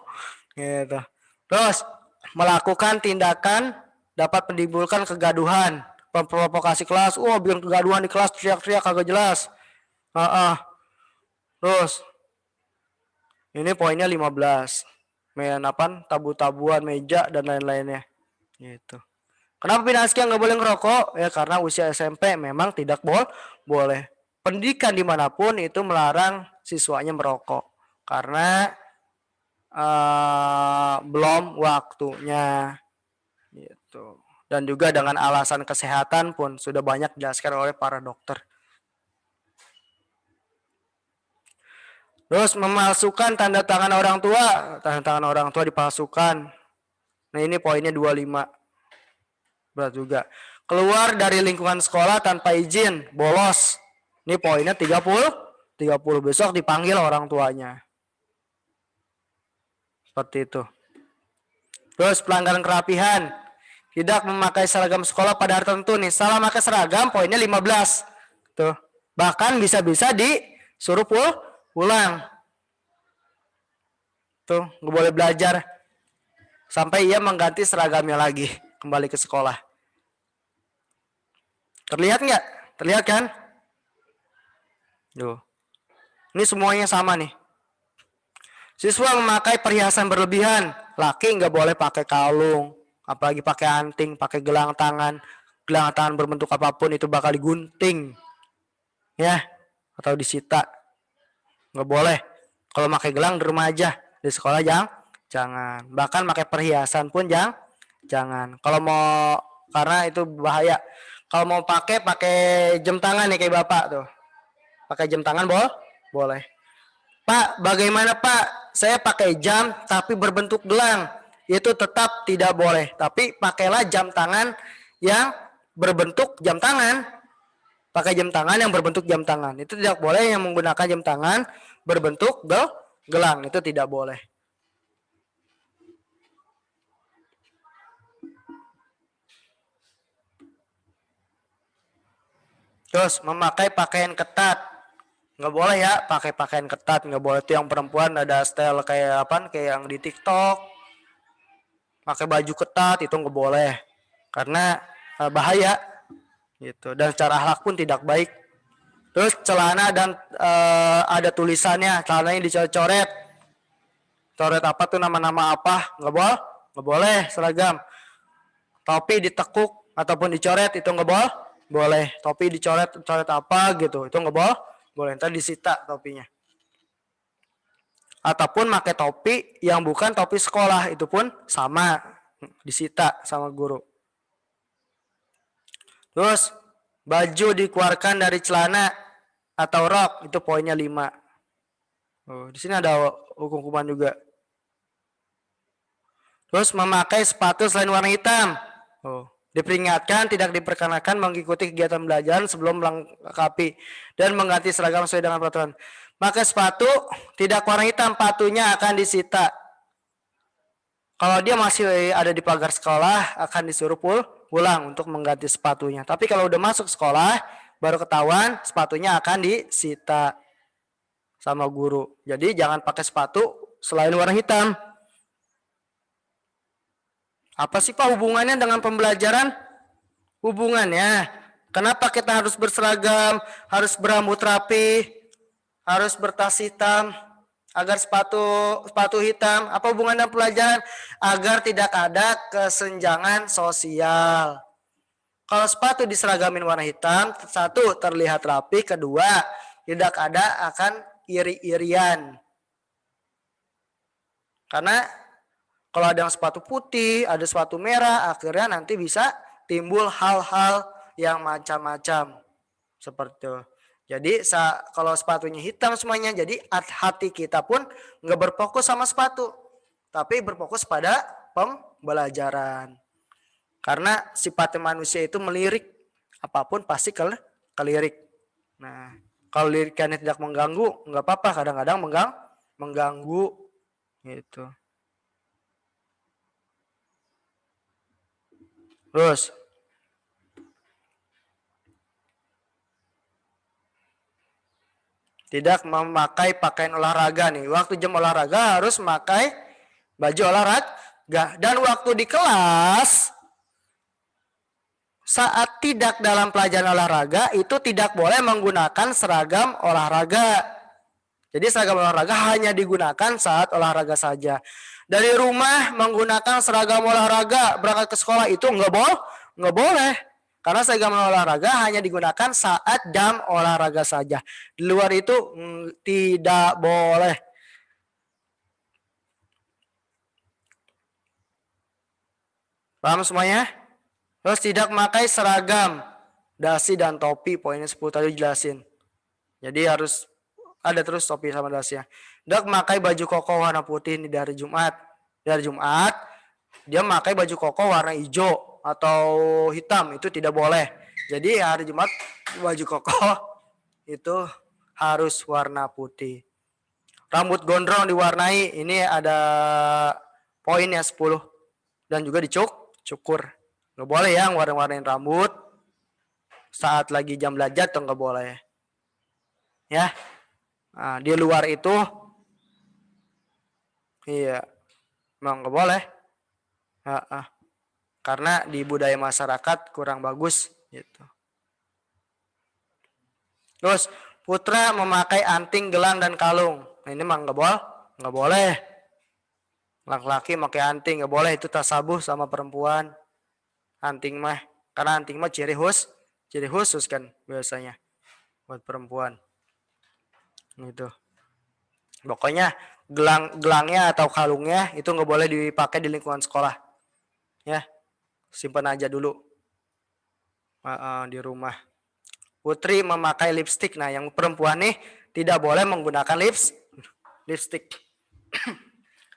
A: Gitu. Terus melakukan tindakan dapat menimbulkan kegaduhan, memprovokasi kelas. Bikin kegaduhan di kelas, teriak-teriak kagak jelas. Terus ini poinnya 15. Main apa? Tabu-tabuan meja dan lain-lainnya. Gitu. Kenapa Binaskia nggak boleh ngerokok? Ya karena usia SMP memang tidak boleh. Pendidikan dimanapun itu melarang siswanya merokok karena belum waktunya gitu. Dan juga dengan alasan kesehatan pun sudah banyak dijelaskan oleh para dokter. Terus memalsukan tanda tangan orang tua, dipalsukan. Nah ini poinnya 25. Berat juga. Keluar dari lingkungan sekolah tanpa izin, bolos. Ini poinnya 30. Besok dipanggil orang tuanya. Seperti itu. Terus pelanggaran kerapihan, Tidak memakai seragam sekolah pada hari tertentu nih. Salah pakai seragam poinnya 15. Tuh. Bahkan bisa-bisa disuruh pulang. Tuh, nggak boleh belajar sampai ia mengganti seragamnya lagi kembali ke sekolah. Terlihat nggak? Terlihat kan? Tuh. Ini semuanya sama nih. Siswa memakai perhiasan berlebihan. Laki nggak boleh pakai kalung, apalagi pakai anting, pakai gelang tangan. Gelang tangan berbentuk apapun itu bakal digunting, ya, atau disita. Nggak boleh. Kalau pakai gelang di rumah aja, di sekolah jangan. Bahkan pakai perhiasan pun jangan. Kalau mau, karena itu bahaya. Kalau mau pakai jam tangan nih kayak bapak tuh. Pakai jam tangan boleh. Pak, bagaimana Pak? Saya pakai jam tapi berbentuk gelang. Itu tetap tidak boleh. Tapi pakailah jam tangan yang berbentuk jam tangan. Pakai jam tangan yang berbentuk jam tangan. Itu tidak boleh. Yang menggunakan jam tangan berbentuk gelang. Itu tidak boleh. Terus memakai pakaian ketat. Nggak boleh ya pakai pakaian ketat, nggak boleh. Itu yang perempuan ada style kayak apa, kayak yang di TikTok, pakai baju ketat, itu nggak boleh karena bahaya gitu, dan secara akhlak pun tidak baik. Terus celana dan ada tulisannya, celananya dicoret-coret, coret apa tuh, nama-nama apa, nggak boleh seragam. Topi ditekuk ataupun dicoret, itu nggak boleh. Topi dicoret apa gitu, itu nggak boleh, ntar disita topinya. Ataupun pakai topi yang bukan topi sekolah, itu pun sama, disita sama guru. Terus baju dikeluarkan dari celana atau rok, itu poinnya 5. Di sini ada hukuman juga. Terus memakai sepatu selain warna hitam. Diperingatkan tidak diperkenakan mengikuti kegiatan belajar sebelum melengkapi dan mengganti seragam sesuai dengan peraturan. Pakai sepatu tidak warna hitam, sepatunya akan disita. Kalau dia masih ada di pagar sekolah, akan disuruh pulang untuk mengganti sepatunya. Tapi kalau udah masuk sekolah, baru ketahuan, sepatunya akan disita sama guru. Jadi jangan pakai sepatu selain warna hitam. Apa sih Pak hubungannya dengan pembelajaran? Hubungannya, kenapa kita harus berseragam, harus berambut rapi, harus bertas hitam, agar sepatu hitam? Apa hubungan dengan pelajaran? Agar tidak ada kesenjangan sosial. Kalau sepatu diseragamin warna hitam, satu, terlihat rapi, kedua, tidak ada akan iri-irian. Karena kalau ada yang sepatu putih, ada sepatu merah, akhirnya nanti bisa timbul hal-hal yang macam-macam. Seperti itu. Jadi kalau sepatunya hitam semuanya, jadi hati kita pun nggak berfokus sama sepatu, tapi berfokus pada pembelajaran. Karena sifatnya manusia itu melirik, apapun pasti kelirik. Nah, kalau lirikannya tidak mengganggu, nggak apa-apa. Kadang-kadang mengganggu, gitu. Terus tidak memakai pakaian olahraga nih. Waktu jam olahraga harus memakai baju olahraga. Dan waktu di kelas, saat tidak dalam pelajaran olahraga, itu tidak boleh menggunakan seragam olahraga. Jadi seragam olahraga hanya digunakan saat olahraga saja. Dari rumah menggunakan seragam olahraga berangkat ke sekolah itu nggak boleh. Karena seragam olahraga hanya digunakan saat jam olahraga saja. Di luar itu tidak boleh. Paham semuanya? Terus tidak memakai seragam, dasi dan topi, poinnya 10 tadi jelasin. Jadi harus ada terus topi sama dasinya. Tidak memakai baju koko warna putih ini dari Jumat. Dari Jumat, dia memakai baju koko warna hijau atau hitam, itu tidak boleh. Jadi hari Jumat baju koko itu harus warna putih. Rambut gondrong diwarnai, ini ada poinnya 10. Dan juga dicukur. Nggak boleh ya warna-warnain rambut saat lagi jam belajar tuh nggak boleh. Ya, nah, di luar itu, iya, emang nggak boleh. Karena di budaya masyarakat kurang bagus gitu. Terus putra memakai anting, gelang dan kalung. Nah, ini mah nggak boleh. Laki-laki pakai anting nggak boleh, itu tasabuh sama perempuan. Anting mah, karena anting mah ciri khusus kan biasanya buat perempuan. Gitu. Pokoknya gelangnya atau kalungnya itu nggak boleh dipakai di lingkungan sekolah. Ya, simpan aja dulu di rumah. Putri memakai lipstik. Nah, yang perempuan nih tidak boleh menggunakan lipstik.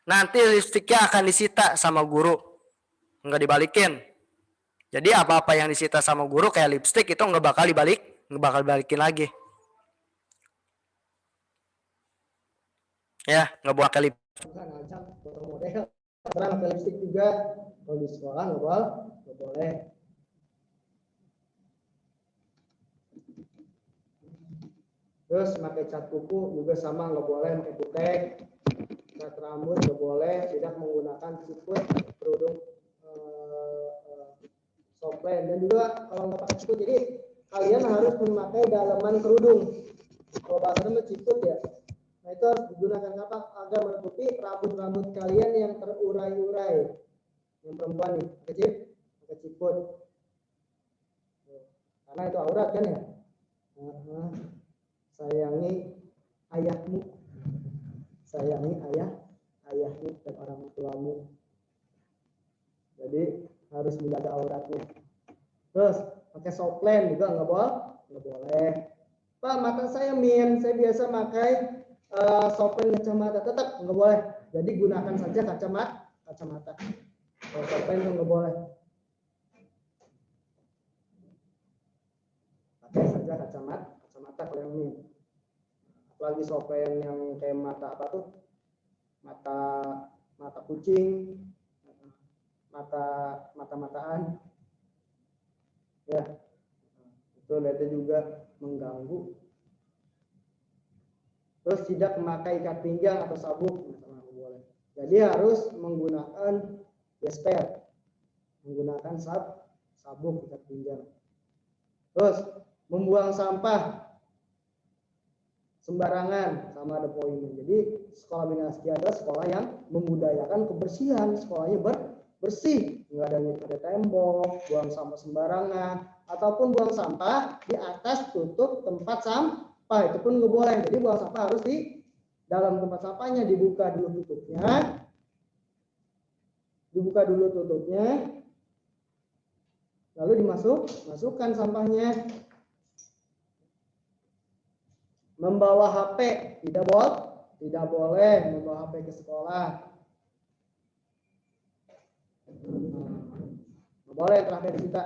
A: Nanti lipstiknya akan disita sama guru, nggak dibalikin. Jadi apa-apa yang disita sama guru kayak lipstik itu nggak bakal balikin lagi. Ya, nggak pakai lipstik.
B: Pakai lipstik juga kalau di sekolah nggak boleh. Terus pakai cat kuku juga sama, nggak boleh pakai kutek. Cat rambut nggak boleh, tidak menggunakan siput, kerudung soplen. Dan juga kalau nggak pakai siput, jadi kalian harus memakai dalaman kerudung. Kalau bahasanya siput ya. Nah, itu harus digunakan apa? Agar menutupi rambut-rambut kalian yang terurai-urai. Yang perempuan nih, pakai siput. Karena itu aurat kan ya. Sayangi ayahmu, sayangi ayahmu dan orang tuamu. Jadi harus menjaga auratnya. Terus pakai soplen juga nggak boleh. Pak, mata saya saya biasa pakai soplen kacamata, tetap nggak boleh. Jadi gunakan saja kacamata. Kalau soplen itu nggak boleh. Pakai saja kacamata kalau yang min. Apalagi soplen yang kayak mata apa tuh? Mata kucing, mataan. Ya, itu lihatnya juga mengganggu. Terus tidak memakai ikat pinggang atau sabuk, boleh. Jadi harus menggunakan gesper, menggunakan sabuk ikat pinggang. Terus membuang sampah sembarangan sama ada poinnya. Jadi sekolah Bina Askia adalah sekolah yang membudayakan kebersihan, sekolahnya bersih, nggak ada tembok, buang sampah sembarangan, ataupun buang sampah di atas tutup tempat sampah, itu pun nggak boleh. Jadi buang sampah harus di dalam tempat sampahnya, dibuka dulu tutupnya, lalu masukkan sampahnya. Membawa HP tidak boleh membawa HP ke sekolah. Nggak boleh, terakhir kita.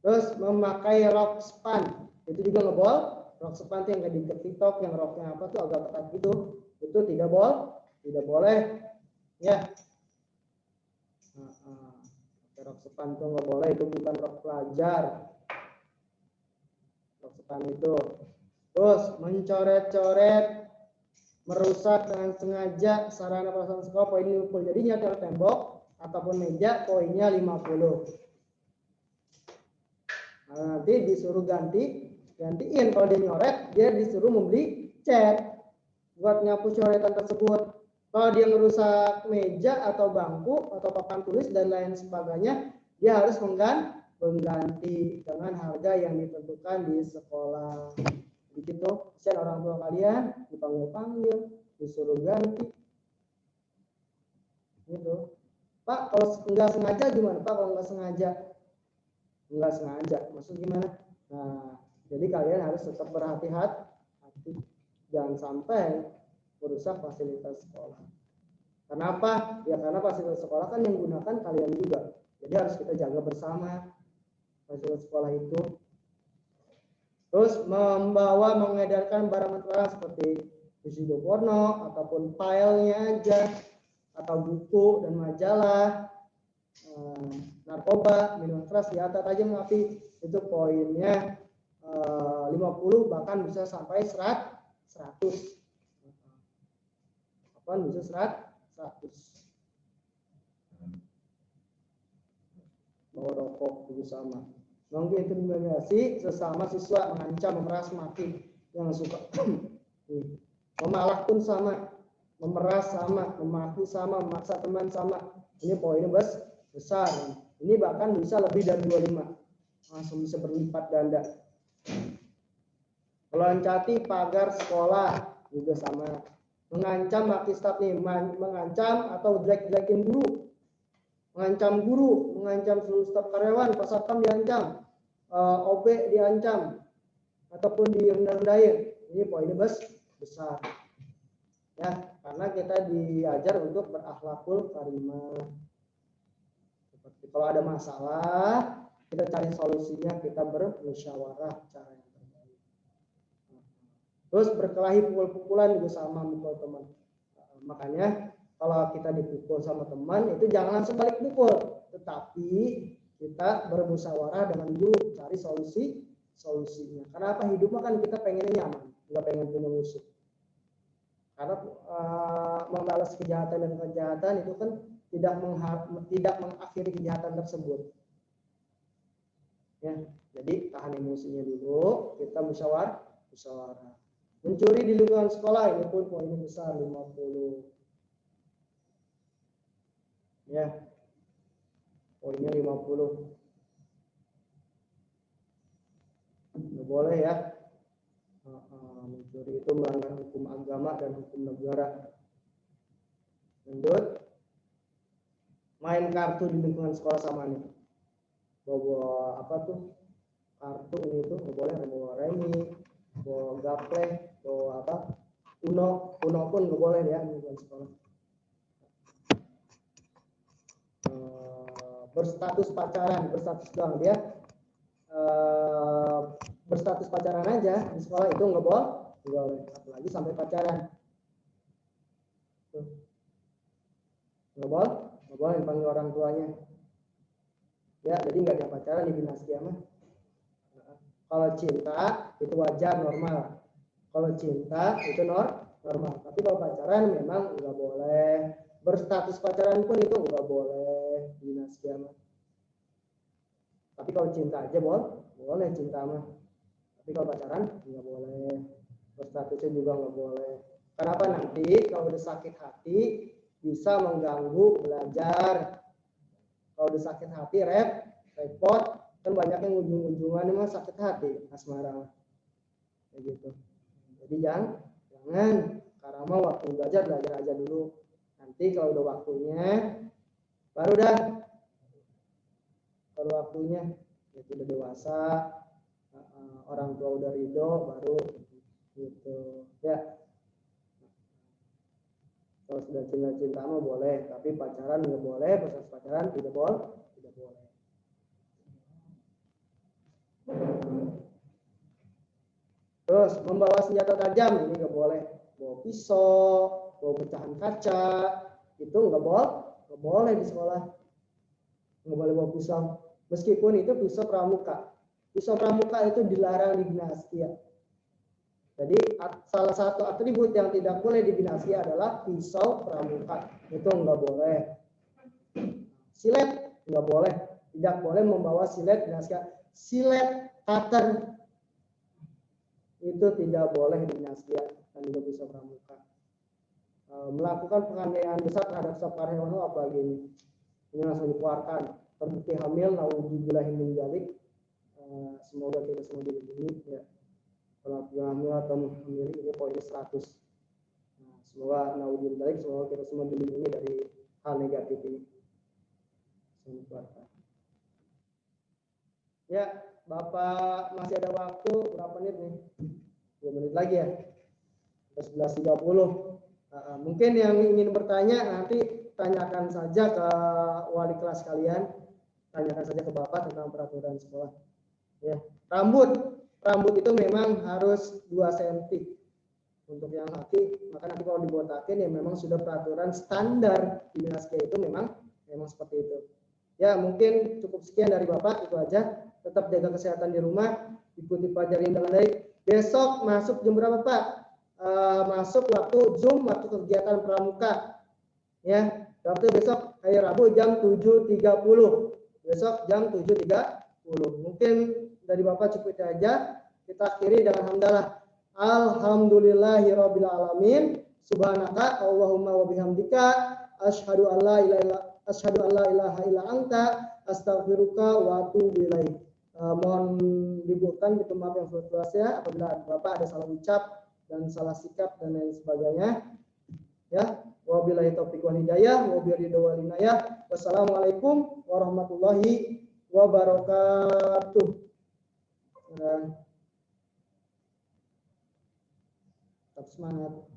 B: Terus memakai rok span, itu juga nggak boleh. Rok span itu yang kayak di TikTok, yang roknya apa tuh agak ketat gitu, itu tidak boleh. Ya. Rok span itu nggak boleh, itu bukan rok pelajar. Rok span itu. Terus mencoret-coret, merusak dengan sengaja sarana prasarana sekolah, poin 50. Jadi nyator tembok ataupun meja, poinnya 50. Nah, nanti disuruh gantiin. Kalau dia nyoret, dia disuruh membeli cat buat nyapu coretan tersebut. Kalau dia merusak meja atau bangku atau papan tulis dan lain sebagainya, dia harus mengganti dengan harga yang ditentukan di sekolah. Begitu, kasihan orang tua kalian dipanggil, disuruh ganti. Gitu. Pak, kalau nggak sengaja gimana? Pak, kalau nggak sengaja? Nggak sengaja, maksud gimana? Nah, jadi kalian harus tetap berhati-hati. Jangan sampai merusak fasilitas sekolah. Kenapa? Ya karena fasilitas sekolah kan yang gunakan kalian juga. Jadi harus kita jaga bersama fasilitas sekolah itu. Terus mengedarkan barang terlarang seperti video porno ataupun filenya aja, atau buku dan majalah, narkoba, minuman keras, senjata tajam api, itu poinnya 50 bahkan bisa sampai 100. Bahkan bisa 100. Bawa rokok juga sama. Mengintimidasi sesama siswa, mengancam, memeras, maki yang suka. Memalah pun sama, memeras sama, memaki sama, memaksa teman sama. Ini poinnya besar. Ini bahkan bisa lebih dari 25. Langsung bisa berlipat ganda. Meloncati pagar sekolah juga sama. Mengancam maki staf nih, mengancam atau jelek-jelekin guru. Mengancam guru, mengancam seluruh staf karyawan, Pak Satpam diancam, OB diancam, ataupun direndah-rendahin. Ini poinnya besar. Ya, karena kita diajar untuk berakhlakul karimah. Seperti kalau ada masalah, kita cari solusinya, kita bermusyawarah cara yang terbaik. Terus berkelahi pukul-pukulan juga sama mukul teman. Makanya kalau kita dipukul sama teman itu jangan langsung balik pukul, tetapi kita bermusyawarah dengan guru, cari solusinya. Karena apa? Hidup kan kita pengennya nyaman, nggak pengen punya musuh. Karena membalas kejahatan dan kejahatan itu kan tidak mengakhiri kejahatan tersebut. Ya, jadi tahan emosinya dulu, kita musyawarah. Mencuri di lingkungan sekolah ini pun poinnya besar 50. Ya, poinnya 50. Nggak boleh ya. Mencuri itu melanggar hukum agama dan hukum negara. Lanjut. Main kartu di lingkungan sekolah sama nih. Bawa apa tuh? Kartu ini tuh nggak boleh, bawa remi, bawa gaple, bawa apa? Uno pun nggak boleh ya di lingkungan sekolah. Berstatus pacaran, berstatus doang dia berstatus pacaran aja di sekolah itu nggak boleh, apalagi sampai pacaran. Nggak boleh dipanggil orang tuanya. Ya, jadi nggak ada pacaran di dinasti mah. Kalau cinta itu wajar, normal. Kalau cinta itu normal. Tapi kalau pacaran memang nggak boleh. Berstatus pacaran pun itu nggak boleh di dinasti mah. Tapi kalau cinta aja boleh cinta mah. Tapi kalau pacaran nggak boleh. Berstatusnya juga nggak boleh. Kenapa? Nanti kalau udah sakit hati bisa mengganggu belajar. Kalau udah sakit hati repot, kan banyak yang ujung-ujungannya mah sakit hati asmara kayak gitu. Jadi jangan karena mau waktu belajar aja dulu. Nanti kalau udah waktunya baru waktunya itu udah dewasa, orang tua udah ridho, baru gitu ya. Kalau sudah cinta mah boleh, tapi pacaran nggak boleh, proses pacaran tidak boleh. Terus membawa senjata tajam ini nggak boleh, bawa pisau, bawa pecahan kaca, itu nggak boleh di sekolah, nggak boleh bawa pisau. Meskipun itu pisau pramuka itu dilarang di dinasti ya. Jadi salah satu atribut yang tidak boleh di dinasti adalah pisau pramuka, itu nggak boleh. Silet nggak boleh, tidak boleh membawa silet dinasti. Silet cutter itu tidak boleh di dinasti dan juga pisau pramuka. Melakukan penganiayaan besar terhadap staf karyawan apa gini, ini langsung dikeluarkan. Terbukti hamil, naudzubillahi min dzalik. Semoga kita semua dilindungi ya. Kalau hamil atau hamil ini poinnya 100. Semoga naudzubillah, semoga kita semua dilindungi dari hal negatif ini. Ya, Bapak masih ada waktu berapa menit nih? 2 menit lagi ya. 11.30. Mungkin yang ingin bertanya nanti tanyakan saja ke wali kelas kalian, tanyakan saja ke Bapak tentang peraturan sekolah. Ya, rambut itu memang harus 2 cm untuk yang laki, maka nanti kalau dibotakin ya memang sudah peraturan standar di Dinas itu memang seperti itu. Ya, mungkin cukup sekian dari Bapak, itu aja. Tetap jaga kesehatan di rumah, ikuti pelajaran dengan baik. Besok masuk jam berapa, Pak? Masuk waktu Zoom, waktu kegiatan pramuka. Ya, waktu besok hari Rabu jam 7.30. Besok jam 7.30. Mungkin dari Bapak cukup itu aja. Kita akhiri dengan hamdalah. Alhamdulillahirabbil alamin. Subhanaka Allahumma wa bihamdika asyhadu an la ilaha illa anta astaghfiruka wa atubu ilaik. Mohon dibuatkan gitu, maaf yang seluas-luasnya apabila Bapak ada salah ucap dan salah sikap dan lain sebagainya. Ya, wabillahi taufiq wal hidayah, wabillahi wal inayah. Wassalamualaikum warahmatullahi wabarakatuh. Tetap semangat.